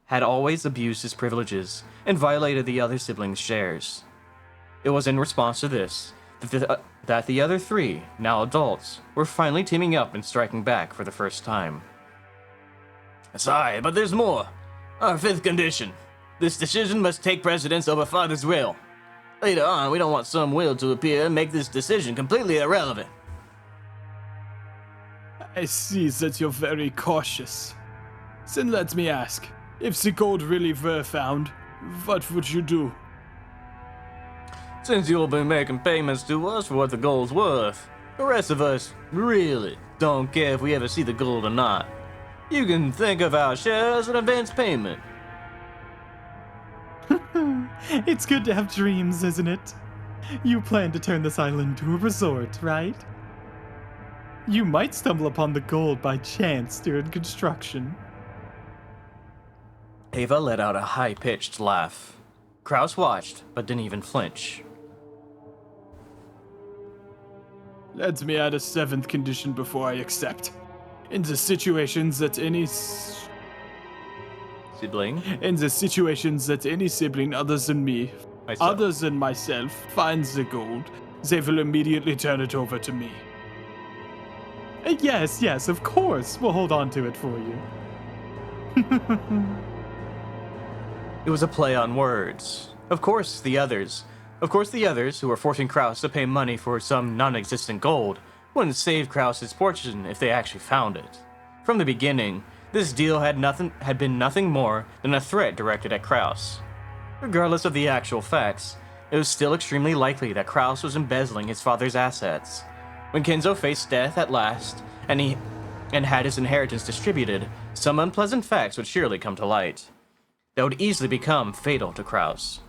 had always abused his privileges and violated the other siblings' shares. It was in response to this that the other three, now adults, were finally teaming up and striking back for the first time. Sorry, but there's more. Our fifth condition. This decision must take precedence over father's will. Later on, we don't want some will to appear and make this decision completely irrelevant. I see that you're very cautious. Then let me ask, if the gold really were found, what would you do? Since you'll be making payments to us for what the gold's worth, the rest of us really don't care if we ever see the gold or not. You can think of our share as an advance payment. It's good to have dreams, isn't it? You plan to turn this island into a resort, right? You might stumble upon the gold by chance during construction. Ava let out a high-pitched laugh. Kraus watched, but didn't even flinch. Let me add a seventh condition before I accept. In the situations that any Sibling? sibling other than me, Myself. other than myself, finds the gold, they will immediately turn it over to me. Yes, of course. We'll hold on to it for you. It was a play on words. Of course, the others, who were forcing Kraus to pay money for some non-existent gold, wouldn't save Kraus's fortune if they actually found it. From the beginning, this deal had been nothing more than a threat directed at Kraus. Regardless of the actual facts, it was still extremely likely that Kraus was embezzling his father's assets. When Kenzo faced death at last, and had his inheritance distributed, some unpleasant facts would surely come to light. That would easily become fatal to Kraus.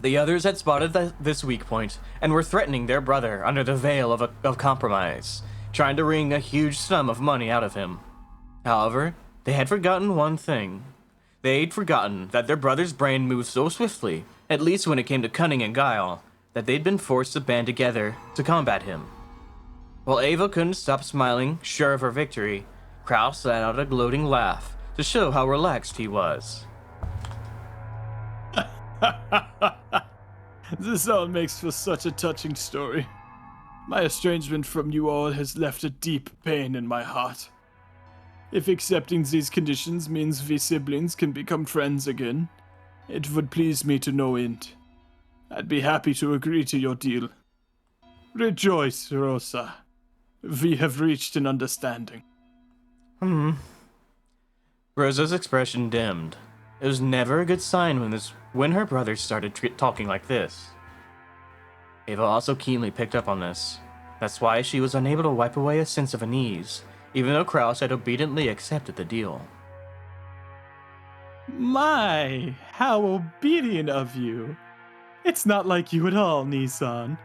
The others had spotted this weak point and were threatening their brother under the veil of compromise, trying to wring a huge sum of money out of him. However, they had forgotten one thing. They'd forgotten that their brother's brain moved so swiftly, at least when it came to cunning and guile, that they'd been forced to band together to combat him. While Ava couldn't stop smiling, sure of her victory, Kraus let out a gloating laugh to show how relaxed he was. This all makes for such a touching story. My estrangement from you all has left a deep pain in my heart. If accepting these conditions means we siblings can become friends again, it would please me to no end. I'd be happy to agree to your deal. Rejoice, Rosa. We have reached an understanding. Rosa's expression dimmed. It was never a good sign when her brother started talking like this. Ava also keenly picked up on this. That's why she was unable to wipe away a sense of unease, even though Kraus had obediently accepted the deal. My, how obedient of you. It's not like you at all, Nissan.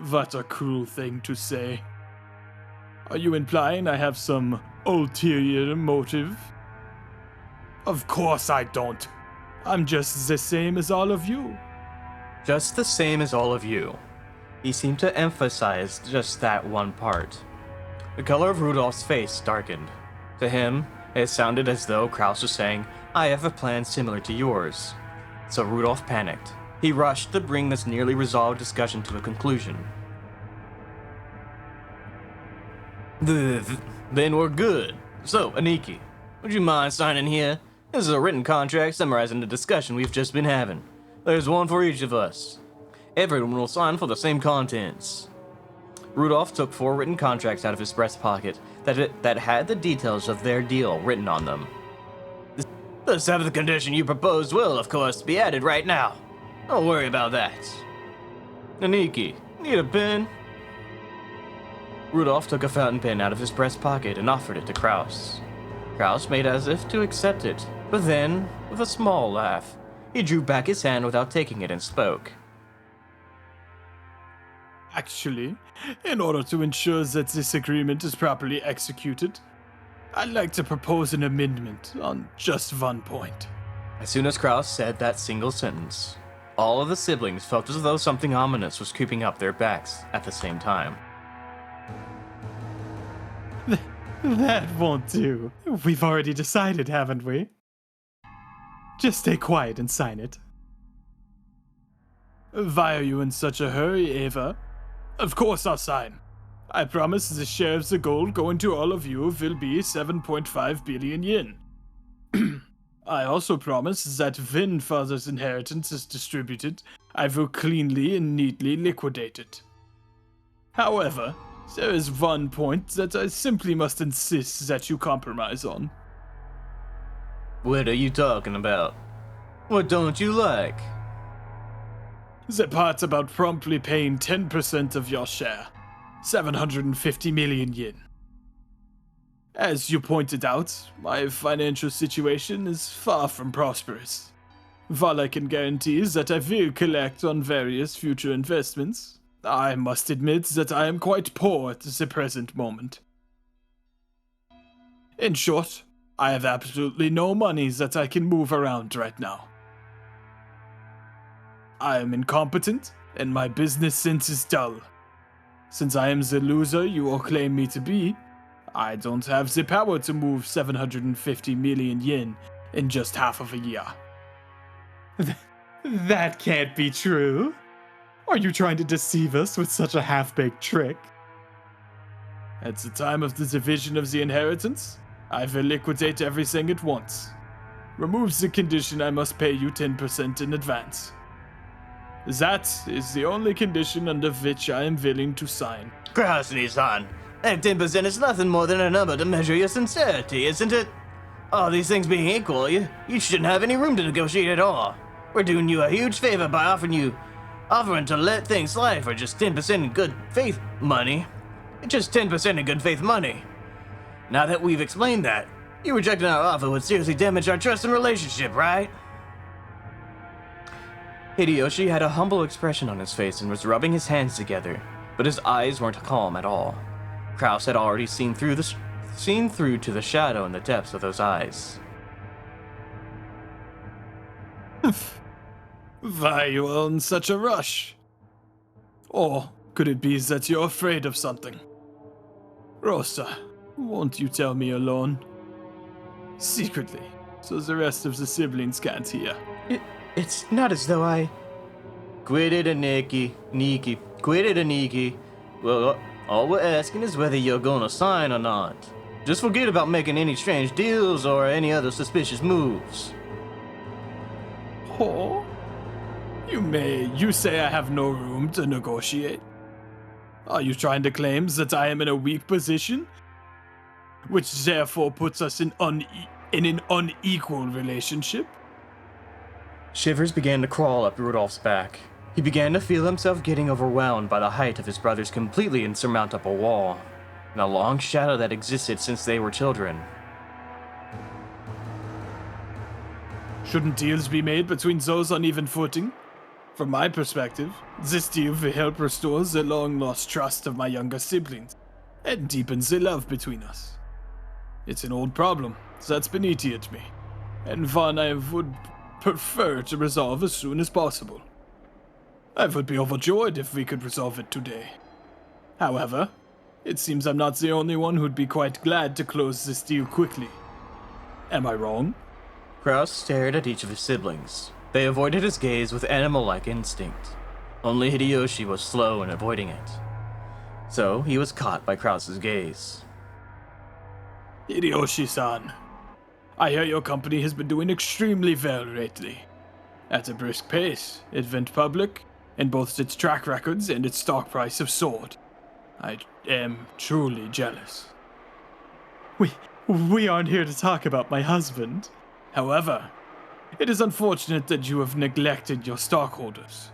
What a cruel thing to say. Are you implying I have some ulterior motive? Of course I don't. I'm just the same as all of you. Just the same as all of you. He seemed to emphasize just that one part. The color of Rudolph's face darkened. To him, it sounded as though Kraus was saying, I have a plan similar to yours. So Rudolph panicked. He rushed to bring this nearly resolved discussion to a conclusion. Then we're good. So, Aniki, would you mind signing here? This is a written contract summarizing the discussion we've just been having. There's one for each of us. Everyone will sign for the same contents. Rudolph took 4 written contracts out of his breast pocket that had the details of their deal written on them. The 7th condition you proposed will, of course, be added right now. Don't worry about that. Aniki, need a pen? Rudolph took a fountain pen out of his breast pocket and offered it to Kraus. Kraus made as if to accept it, but then, with a small laugh, he drew back his hand without taking it and spoke. Actually, in order to ensure that this agreement is properly executed, I'd like to propose an amendment on just one point. As soon as Kraus said that single sentence, all of the siblings felt as though something ominous was creeping up their backs at the same time. That won't do. We've already decided, haven't we? Just stay quiet and sign it. Why are you in such a hurry, Ava? Of course I'll sign. I promise the share of the gold going to all of you will be 7.5 billion yen. I also promise that when father's inheritance is distributed, I will cleanly and neatly liquidate it. However, There is one point that I simply must insist that you compromise on. What are you talking about? What don't you like? The part about promptly paying 10% of your share. 750 million yen. As you pointed out, my financial situation is far from prosperous. While I can guarantee that I will collect on various future investments, I must admit that I am quite poor at the present moment. In short, I have absolutely no money that I can move around right now. I am incompetent, and my business sense is dull. Since I am the loser you all claim me to be, I don't have the power to move 750 million yen in just half of a year. That can't be true. Are you trying to deceive us with such a half-baked trick? At the time of the division of the inheritance, I will liquidate everything at once. Removes the condition I must pay you 10% in advance. That is the only condition under which I am willing to sign. Krasny-san, that 10% is nothing more than a number to measure your sincerity, isn't it? All these things being equal, you shouldn't have any room to negotiate at all. We're doing you a huge favor by offering to let things slide for just 10% in good faith money. Just 10% in good faith money. Now that we've explained that, you rejecting our offer would seriously damage our trust and relationship, right? Hideyoshi had a humble expression on his face and was rubbing his hands together, but his eyes weren't calm at all. Kraus had already seen through to the shadow in the depths of those eyes. Why are you all in such a rush? Or could it be that you're afraid of something? Rosa, won't you tell me alone? Secretly, so the rest of the siblings can't hear. It's not as though I... Quit it, Niki. Quit it, Niki. Well, all we're asking is whether you're gonna sign or not. Just forget about making any strange deals or any other suspicious moves. Oh? You say I have no room to negotiate? Are you trying to claim that I am in a weak position? Which therefore puts us in an unequal relationship? Shivers began to crawl up Rudolph's back. He began to feel himself getting overwhelmed by the height of his brother's completely insurmountable wall, and a long shadow that existed since they were children. Shouldn't deals be made between those on even footing? From my perspective, this deal will help restore the long-lost trust of my younger siblings, and deepen the love between us. It's an old problem that's been eating at me, and one I would prefer to resolve as soon as possible. I would be overjoyed if we could resolve it today. However, it seems I'm not the only one who'd be quite glad to close this deal quickly. Am I wrong? Kraus stared at each of his siblings. They avoided his gaze with animal-like instinct. Only Hideyoshi was slow in avoiding it. So, he was caught by Kraus's gaze. Hideyoshi-san, I hear your company has been doing extremely well lately. At a brisk pace, it went public, and both its track records and its stock price have soared. I am truly jealous. We aren't here to talk about my husband. However, it is unfortunate that you have neglected your stockholders.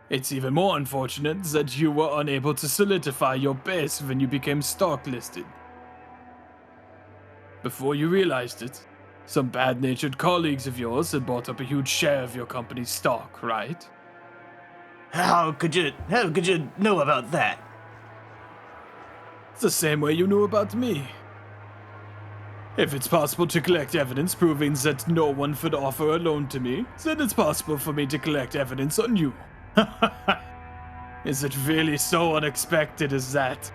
It's even more unfortunate that you were unable to solidify your base when you became stock listed. Before you realized it, some bad-natured colleagues of yours had bought up a huge share of your company's stock, right? How could you know about that? It's the same way you knew about me. If it's possible to collect evidence proving that no one would offer a loan to me, then it's possible for me to collect evidence on you. Is it really so unexpected as that?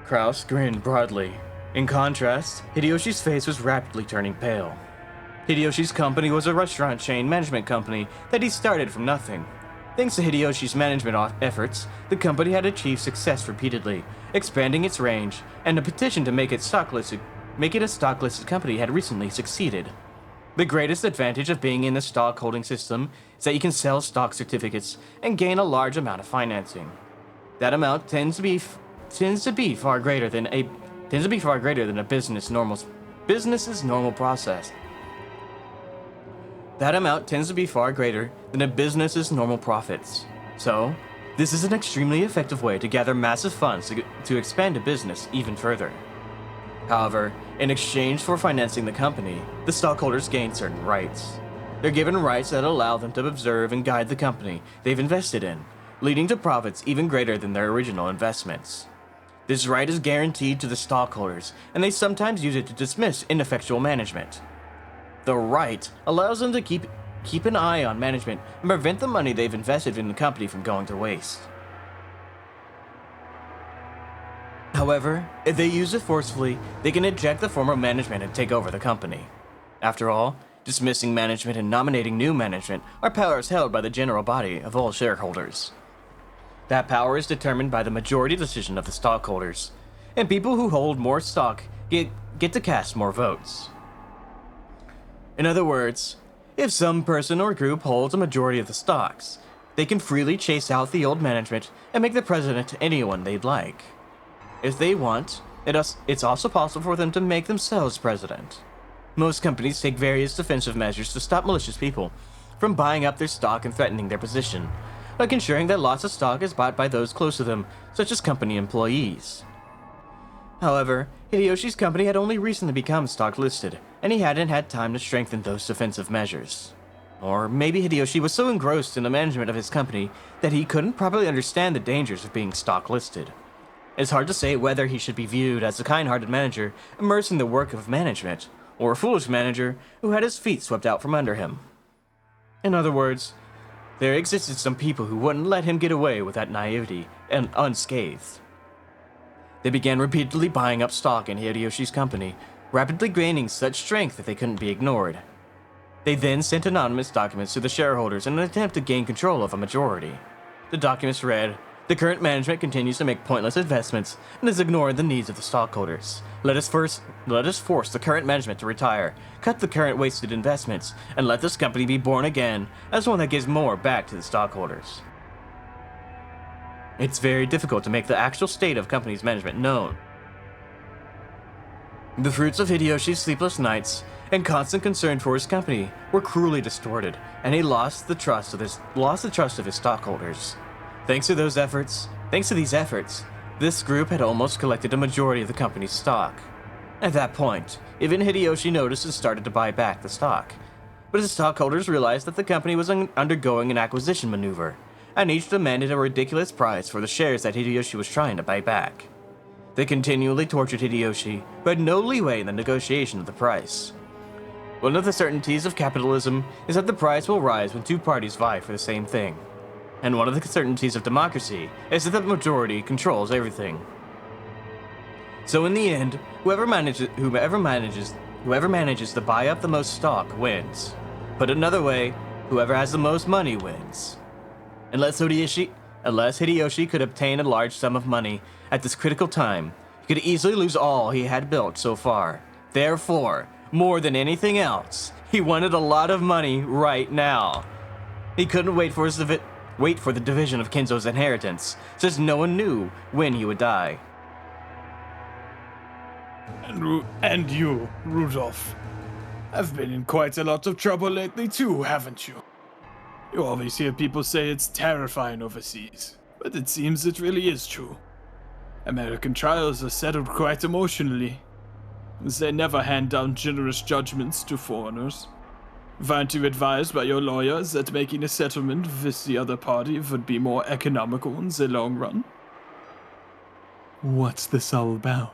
Kraus grinned broadly. In contrast, Hideyoshi's face was rapidly turning pale. Hideyoshi's company was a restaurant chain management company that he started from nothing. Thanks to Hideyoshi's management efforts, the company had achieved success repeatedly, expanding its range, and a petition to make it a stock-listed company had recently succeeded. The greatest advantage of being in the stock holding system is that you can sell stock certificates and gain a large amount of financing. That amount tends to be far greater than a business's normal process. That amount tends to be far greater than a business's normal profits. So, this is an extremely effective way to gather massive funds to expand a business even further. However, in exchange for financing the company, the stockholders gain certain rights. They're given rights that allow them to observe and guide the company they've invested in, leading to profits even greater than their original investments. This right is guaranteed to the stockholders, and they sometimes use it to dismiss ineffectual management. The right allows them to keep an eye on management and prevent the money they've invested in the company from going to waste. However, if they use it forcefully, they can eject the former management and take over the company. After all, dismissing management and nominating new management are powers held by the general body of all shareholders. That power is determined by the majority decision of the stockholders, and people who hold more stock get to cast more votes. In other words, if some person or group holds a majority of the stocks, they can freely chase out the old management and make the president anyone they'd like. If they want, it's also possible for them to make themselves president. Most companies take various defensive measures to stop malicious people from buying up their stock and threatening their position, like ensuring that lots of stock is bought by those close to them, such as company employees. However, Hideyoshi's company had only recently become stock listed, and he hadn't had time to strengthen those defensive measures. Or maybe Hideyoshi was so engrossed in the management of his company that he couldn't properly understand the dangers of being stock listed. It's hard to say whether he should be viewed as a kind-hearted manager immersed in the work of management, or a foolish manager who had his feet swept out from under him. In other words, there existed some people who wouldn't let him get away with that naivety and unscathed. They began repeatedly buying up stock in Hideyoshi's company, rapidly gaining such strength that they couldn't be ignored. They then sent anonymous documents to the shareholders in an attempt to gain control of a majority. The documents read, "The current management continues to make pointless investments and has ignored the needs of the stockholders. Let us force the current management to retire, cut the current wasted investments, and let this company be born again as one that gives more back to the stockholders." It's very difficult to make the actual state of company's management known. The fruits of Hideyoshi's sleepless nights and constant concern for his company were cruelly distorted, and he lost the trust of his stockholders. Thanks to these efforts, this group had almost collected a majority of the company's stock. At that point, even Hideyoshi noticed and started to buy back the stock. But his stockholders realized that the company was undergoing an acquisition maneuver, and each demanded a ridiculous price for the shares that Hideyoshi was trying to buy back. They continually tortured Hideyoshi, who had no leeway in the negotiation of the price. One of the certainties of capitalism is that the price will rise when two parties vie for the same thing. And one of the certainties of democracy is that the majority controls everything. So in the end, whoever manages to buy up the most stock wins. Put another way, whoever has the most money wins. Unless Hideyoshi could obtain a large sum of money at this critical time, he could easily lose all he had built so far. Therefore, more than anything else, he wanted a lot of money right now. He couldn't wait for the division of Kenzo's inheritance, since no one knew when he would die. And you, Rudolph, have been in quite a lot of trouble lately too, haven't you? You always hear people say it's terrifying overseas, but it seems it really is true. American trials are settled quite emotionally, as they never hand down generous judgments to foreigners. Weren't you advised by your lawyers that making a settlement with the other party would be more economical in the long run? What's this all about?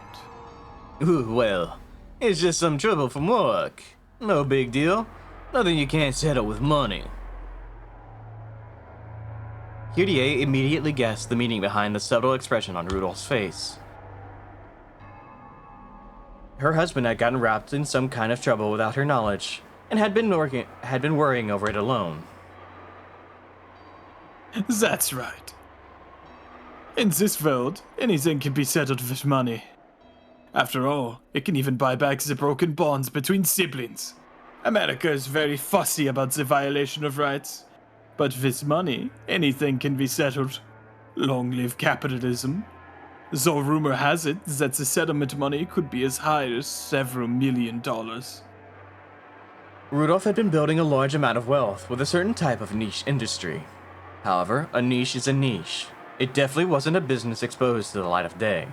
Ooh, well, it's just some trouble from work. No big deal. Nothing you can't settle with money. Kyrie immediately guessed the meaning behind the subtle expression on Rudolph's face. Her husband had gotten wrapped in some kind of trouble without her knowledge, and had been worrying over it alone. That's right. In this world, anything can be settled with money. After all, it can even buy back the broken bonds between siblings. America is very fussy about the violation of rights. But with money, anything can be settled. Long live capitalism. Though rumor has it that the settlement money could be as high as several $1 million. Rudolph had been building a large amount of wealth with a certain type of niche industry. However, a niche is a niche. It definitely wasn't a business exposed to the light of day.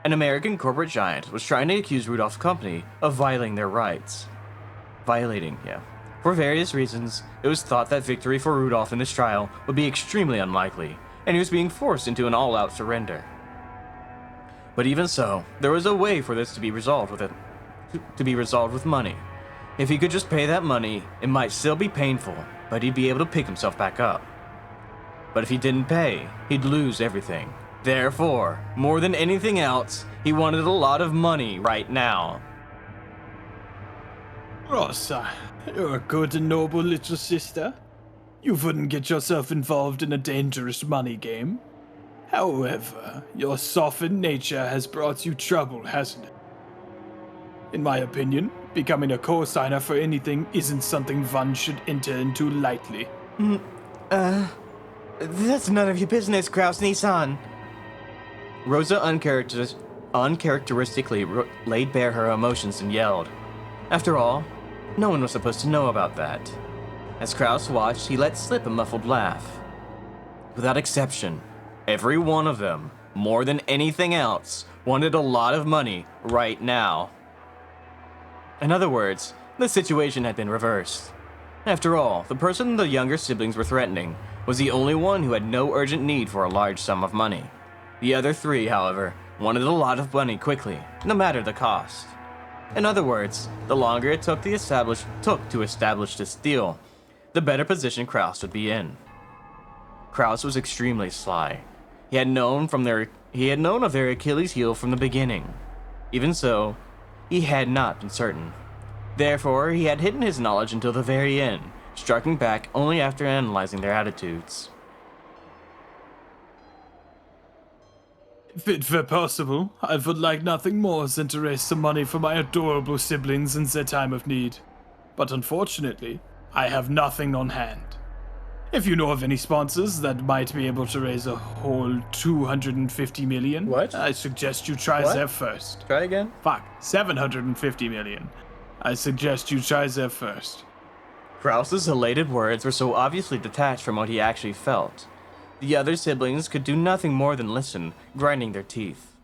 An American corporate giant was trying to accuse Rudolph's company of violating their rights. For various reasons, it was thought that victory for Rudolph in this trial would be extremely unlikely, and he was being forced into an all-out surrender. But even so, there was a way for this to be resolved with money. If he could just pay that money, it might still be painful, but he'd be able to pick himself back up. But if he didn't pay, he'd lose everything. Therefore, more than anything else, he wanted a lot of money right now. Rosa, you're a good and noble little sister. You wouldn't get yourself involved in a dangerous money game. However, your softened nature has brought you trouble, hasn't it? In my opinion, becoming a co-signer for anything isn't something one should enter into lightly. That's none of your business, Kraus Nissan. Rosa uncharacteristically laid bare her emotions and yelled. After all, no one was supposed to know about that. As Kraus watched, he let slip a muffled laugh. Without exception, every one of them, more than anything else, wanted a lot of money right now. In other words, the situation had been reversed. After all, the person the younger siblings were threatening was the only one who had no urgent need for a large sum of money. The other three, however, wanted a lot of money quickly, no matter the cost. In other words, the longer it took to establish this deal, the better position Kraus would be in. Kraus was extremely sly. He had known of their Achilles heel from the beginning. Even so, he had not been certain. Therefore, he had hidden his knowledge until the very end, striking back only after analyzing their attitudes. If it were possible, I would like nothing more than to raise some money for my adorable siblings in their time of need. But unfortunately, I have nothing on hand. If you know of any sponsors that might be able to raise a whole 250 million, What? I suggest you try What? there first. Try again? Fuck, 750 million. I suggest you try there first. Kraus's elated words were so obviously detached from what he actually felt. The other siblings could do nothing more than listen, grinding their teeth.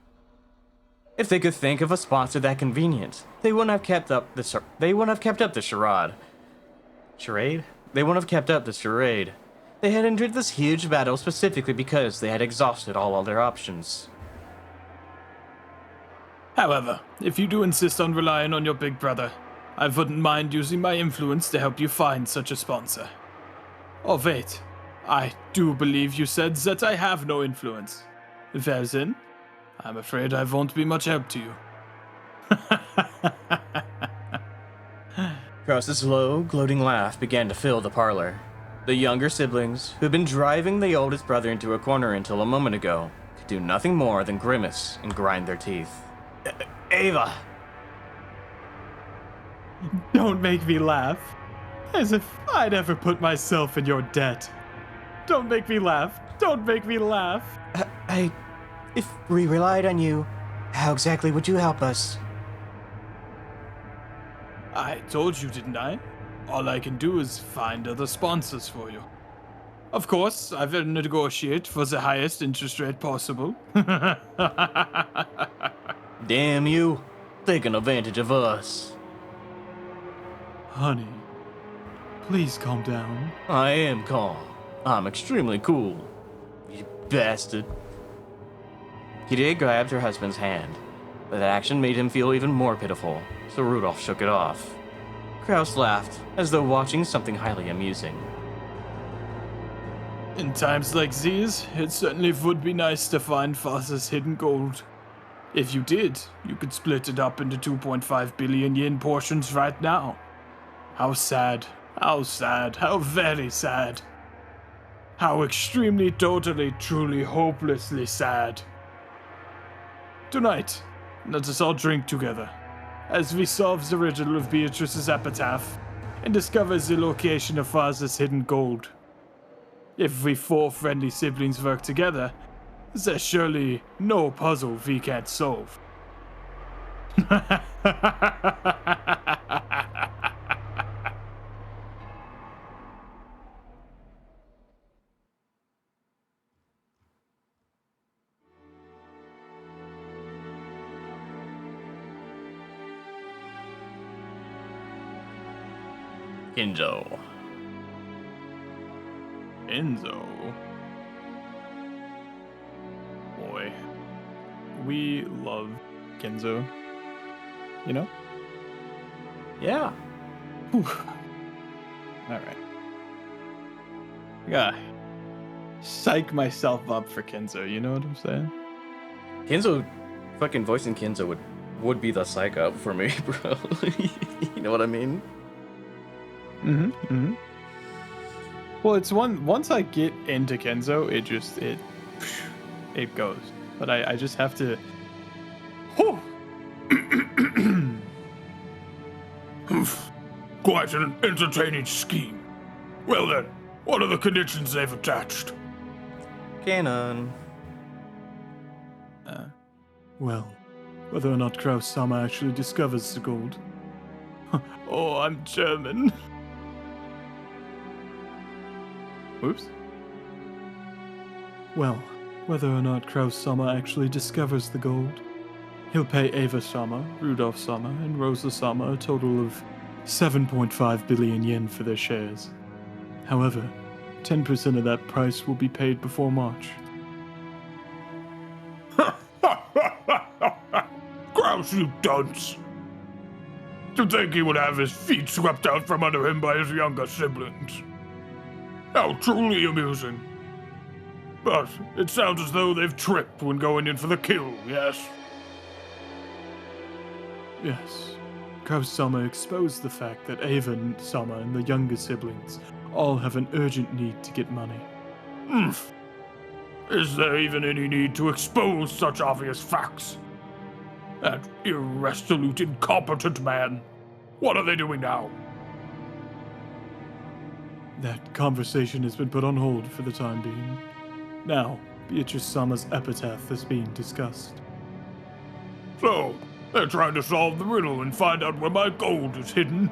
If they could think of a sponsor that convenient, they wouldn't have kept up the charade. Charade? They wouldn't have kept up the charade. They had entered this huge battle specifically because they had exhausted all other options. However, if you do insist on relying on your big brother, I wouldn't mind using my influence to help you find such a sponsor. Oh wait, I do believe you said that I have no influence. Well then, I'm afraid I won't be much help to you. Kraus's low, gloating laugh began to fill the parlor. The younger siblings, who had been driving the oldest brother into a corner until a moment ago, could do nothing more than grimace and grind their teeth. Ava! Don't make me laugh. As if I'd ever put myself in your debt. Don't make me laugh. Don't make me laugh. If we relied on you, how exactly would you help us? I told you, didn't I? All I can do is find other sponsors for you. Of course, I will negotiate for the highest interest rate possible. Damn you! Taking advantage of us. Honey, please calm down. I am calm. I'm extremely cool. You bastard. Kide grabbed her husband's hand, but that action made him feel even more pitiful, so Rudolph shook it off. Kraus laughed, as though watching something highly amusing. In times like these, it certainly would be nice to find Father's hidden gold. If you did, you could split it up into 2.5 billion yen portions right now. How sad, how sad, how very sad. How extremely, totally, truly, hopelessly sad. Tonight, let us all drink together, as we solve the riddle of Beatrice's epitaph and discover the location of Father's hidden gold. If we four friendly siblings work together, There's surely no puzzle we can't solve. Kinzo. Enzo. Boy. We love Kenzo. You know? Yeah. Alright. Yeah. Psych myself up for Kenzo, you know what I'm saying? Kinzo, fucking voicing Kinzo would be the psych up for me, bro. You know what I mean? Well, it's once I get into Kenzo, it goes. But I just have to. Whew. Quite an entertaining scheme. Well then, what are the conditions they've attached? Canon. Well, whether or not Kraus-sama actually discovers the gold. Oh, I'm German. Oops. Well, whether or not Kraus-sama actually discovers the gold, he'll pay Eva-sama, Rudolph-sama, and Rosa-sama a total of 7.5 billion yen for their shares. However, 10% of that price will be paid before March. Grouse, you dunce! To think he would have his feet swept out from under him by his younger siblings. How truly amusing. But it sounds as though they've tripped when going in for the kill, yes? Yes. Kraus-sama exposed the fact that Eva-sama and the younger siblings all have an urgent need to get money. Is there even any need to expose such obvious facts? That irresolute, incompetent man. What are they doing now? That conversation has been put on hold for the time being. Now, Beatrice-sama's epitaph is being discussed. So, they're trying to solve the riddle and find out where my gold is hidden?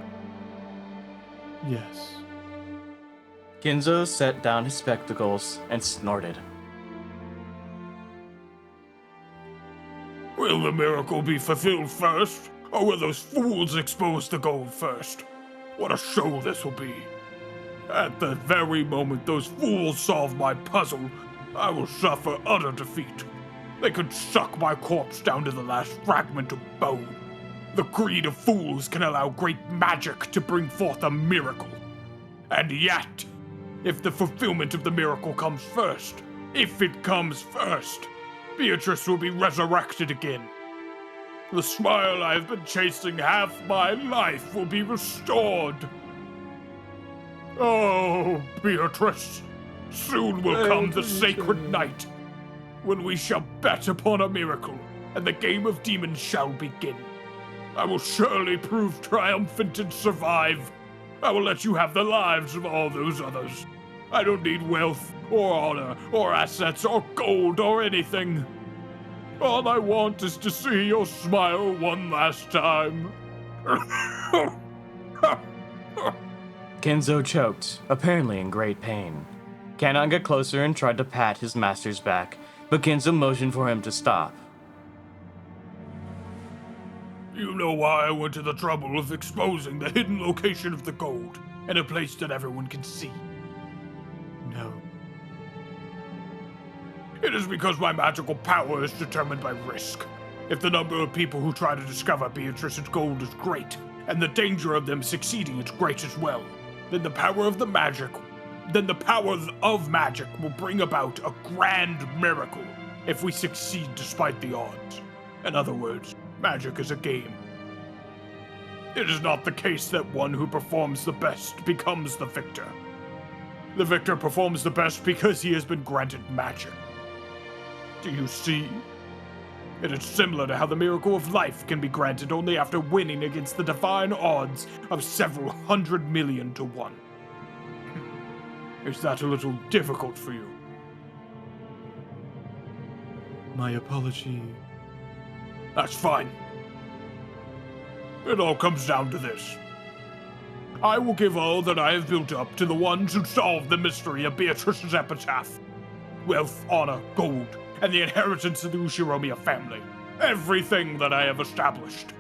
Yes. Kinzo set down his spectacles and snorted. Will the miracle be fulfilled first, or will those fools expose the gold first? What a show this will be. At the very moment those fools solve my puzzle, I will suffer utter defeat. They could suck my corpse down to the last fragment of bone. The greed of fools can allow great magic to bring forth a miracle. And yet, if the fulfillment of the miracle comes first, if it comes first, Beatrice will be resurrected again. The smile I have been chasing half my life will be restored. Oh, Beatrice, soon will come the sacred night, when we shall bet upon a miracle, and the game of demons shall begin. I will surely prove triumphant and survive. I will let you have the lives of all those others. I don't need wealth, or honor, or assets, or gold, or anything. All I want is to see your smile one last time. Kenzo choked, apparently in great pain. Kanon got closer and tried to pat his master's back, but Kenzo motioned for him to stop. You know why I went to the trouble of exposing the hidden location of the gold, in a place that everyone can see? No. It is because my magical power is determined by risk. If the number of people who try to discover Beatrice's gold is great, and the danger of them succeeding is great as well, then the power of magic will bring about a grand miracle if we succeed despite the odds. In other words, magic is a game. It is not the case that one who performs the best becomes the victor. The victor performs the best because he has been granted magic. Do you see? It is similar to how the miracle of life can be granted only after winning against the divine odds of several 100 million to 1. Is that a little difficult for you? My apology. That's fine. It all comes down to this. I will give all that I have built up to the ones who solved the mystery of Beatrice's epitaph. Wealth, honor, gold, and the inheritance of the Ushiromiya family. Everything that I have established.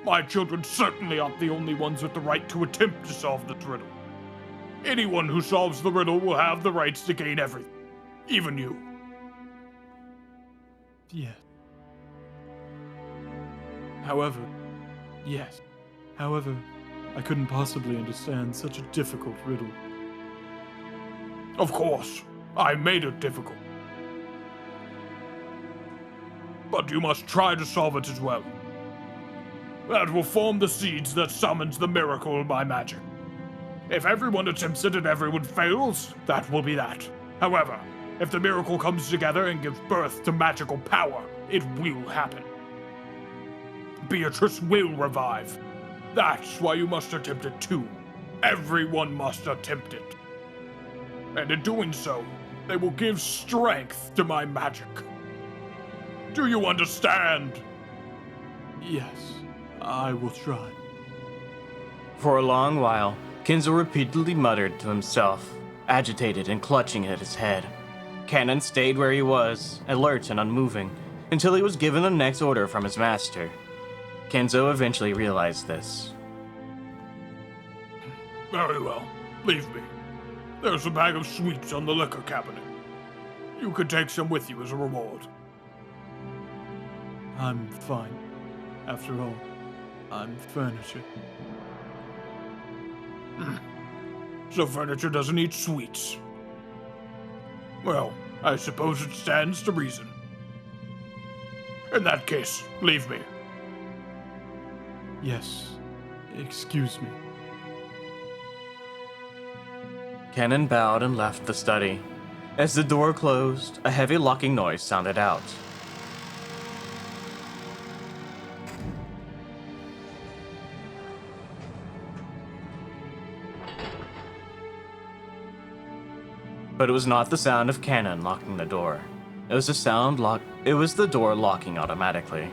My children certainly aren't the only ones with the right to attempt to solve this riddle. Anyone who solves the riddle will have the rights to gain everything. Even you. Yes. However, yes. However, I couldn't possibly understand such a difficult riddle. Of course, I made it difficult. But you must try to solve it as well. That will form the seeds that summons the miracle by magic. If everyone attempts it and everyone fails, that will be that. However, if the miracle comes together and gives birth to magical power, it will happen. Beatrice will revive. That's why you must attempt it too. Everyone must attempt it. And in doing so, they will give strength to my magic. Do you understand? Yes, I will try. For a long while, Kinzo repeatedly muttered to himself, agitated and clutching at his head. Cannon stayed where he was, alert and unmoving, until he was given the next order from his master. Kinzo eventually realized this. Very well. Leave me. There's a bag of sweets on the liquor cabinet. You could take some with you as a reward. I'm fine. After all, I'm furniture. So furniture doesn't eat sweets. Well, I suppose it stands to reason. In that case, leave me. Yes. Excuse me. Cannon bowed and left the study. As the door closed, a heavy locking noise sounded out. But it was not the sound of Cannon locking the door. It was the door locking automatically.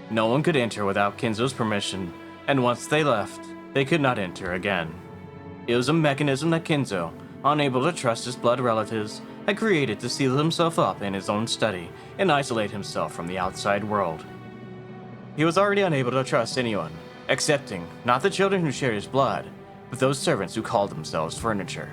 No one could enter without Kinzo's permission, and once they left, they could not enter again. It was a mechanism that Kinzo, unable to trust his blood relatives, had created to seal himself up in his own study and isolate himself from the outside world. He was already unable to trust anyone, excepting not the children who shared his blood, but those servants who called themselves furniture.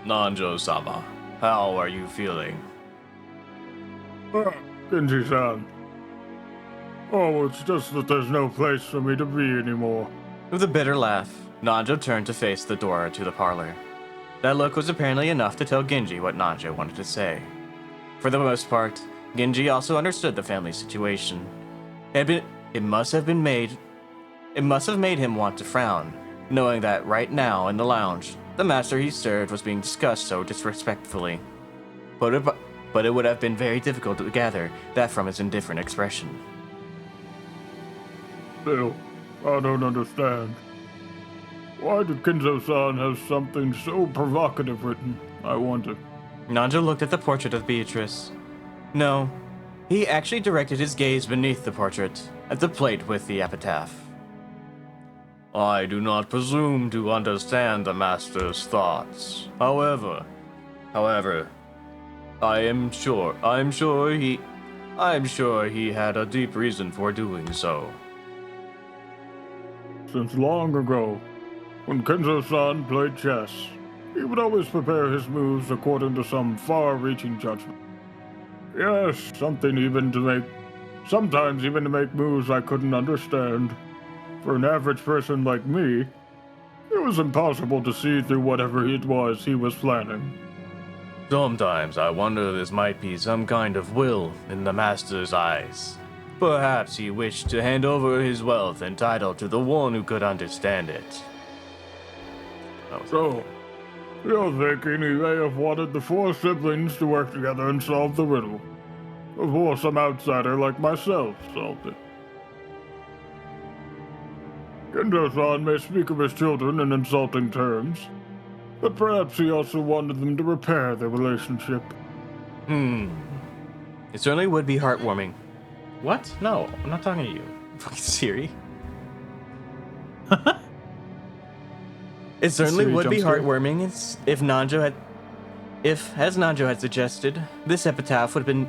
Nanjo-sama, how are you feeling? Genji-san. Oh, it's just that there's no place for me to be anymore. With a bitter laugh, Nanjo turned to face the door to the parlor. That look was apparently enough to tell Genji what Nanjo wanted to say. For the most part, Genji also understood the family situation. It must have made him want to frown, knowing that right now in the lounge, the master he served was being discussed so disrespectfully. But it would have been very difficult to gather that from his indifferent expression. Still, I don't understand. Why did Kinzo-san have something so provocative written, I wonder? Nanjo looked at the portrait of Beatrice. No, he actually directed his gaze beneath the portrait, at the plate with the epitaph. I do not presume to understand the master's thoughts. However, I am sure he had a deep reason for doing so. Since long ago, when Kinzo-san played chess, he would always prepare his moves according to some far-reaching judgment. Yes, sometimes even to make moves I couldn't understand. For an average person like me, it was impossible to see through whatever it was he was planning. Sometimes I wonder this might be some kind of will in the master's eyes. Perhaps he wished to hand over his wealth and title to the one who could understand it. So, you're thinking he may have wanted the four siblings to work together and solve the riddle, before some outsider like myself solved it. Kendo-san may speak of his children in insulting terms, but perhaps he also wanted them to repair their relationship. It certainly would be heartwarming. What? No, I'm not talking to you. Fucking Siri. It certainly Siri would be jump scare. heartwarming if, as Nanjo had suggested, this epitaph had been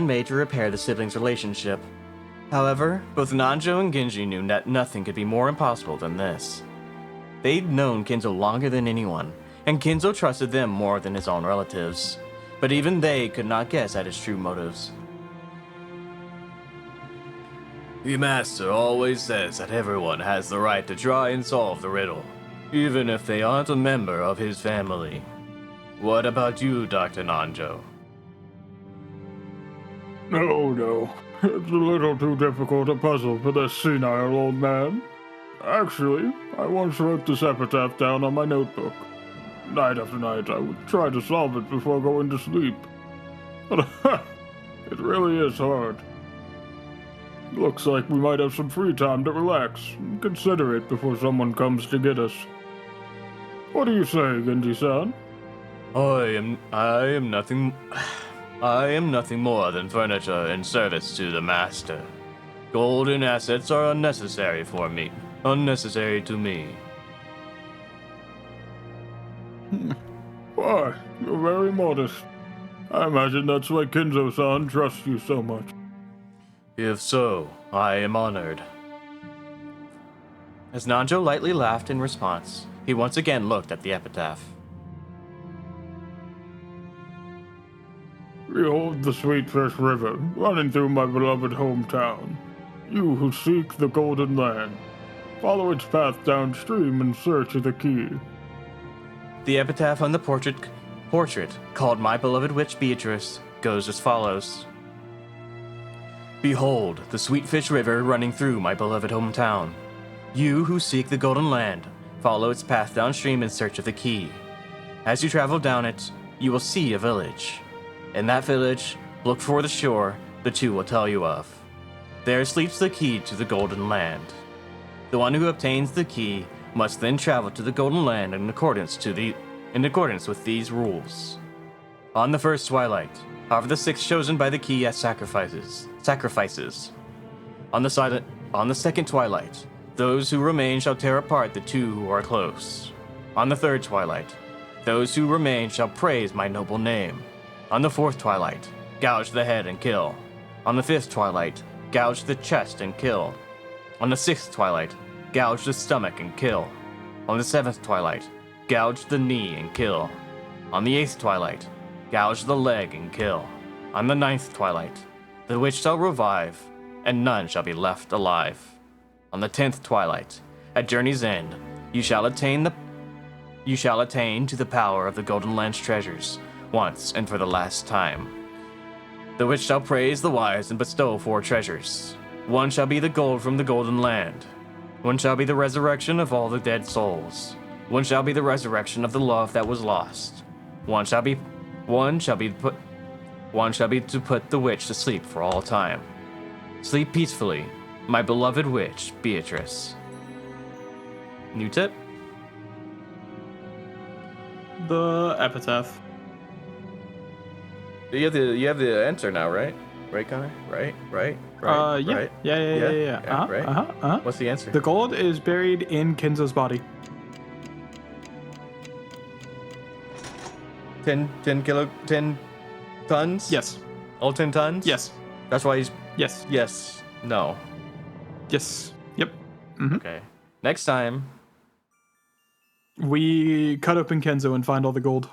made to repair the siblings' relationship. However, both Nanjo and Genji knew that nothing could be more impossible than this. They'd known Kenzo longer than anyone, and Kenzo trusted them more than his own relatives. But even they could not guess at his true motives. The master always says that everyone has the right to try and solve the riddle, even if they aren't a member of his family. What about you, Dr. Nanjo? No. It's a little too difficult a puzzle for this senile old man. Actually, I once wrote this epitaph down on my notebook. Night after night, I would try to solve it before going to sleep. But it really is hard. Looks like we might have some free time to relax and consider it before someone comes to get us. What do you say, Genji-san? I am nothing more than furniture in service to the master. Golden assets are unnecessary to me. Why, you're very modest. I imagine that's why Kenzo-san trusts you so much. If so, I am honored. As Nanjo lightly laughed in response, he once again looked at the epitaph. Behold the sweet fish river running through my beloved hometown. You who seek the golden land, follow its path downstream in search of the key. The epitaph on the portrait called My Beloved Witch Beatrice goes as follows. Behold the sweet fish river running through my beloved hometown. You who seek the golden land, follow its path downstream in search of the key. As you travel down it, you will see a village. In that village, look for the shore the two will tell you of. There sleeps the key to the golden land. The one who obtains the key must then travel to the golden land in accordance with these rules. On the first twilight, offer the 6 chosen by the key as sacrifices. On the second twilight, those who remain shall tear apart the 2 who are close. On the third twilight, those who remain shall praise my noble name. On the fourth twilight, gouge the head and kill. On the fifth twilight, gouge the chest and kill. On the sixth twilight, gouge the stomach and kill. On the seventh twilight, gouge the knee and kill. On the eighth twilight, gouge the leg and kill. On the ninth twilight, the witch shall revive, and none shall be left alive. On the 10th twilight, at journey's end, you shall attain to the power of the Golden Land's treasures, once and for the last time. The witch shall praise the wise and bestow 4 treasures. One shall be the gold from the Golden Land. One shall be the resurrection of all the dead souls. One shall be the resurrection of the love that was lost. One shall be to put the witch to sleep for all time. Sleep peacefully, my beloved witch, Beatrice. New tip? The epitaph. You have the answer now, right? Right, Connor? Right? Yeah. Right? Yeah. Right? What's the answer? The gold is buried in Kenzo's body. 10 tons? Yes. All 10 tons? Yes. That's why he's... Yes. Yes. No. Yes. Yep. Okay. Next time. We cut open Kenzo and find all the gold.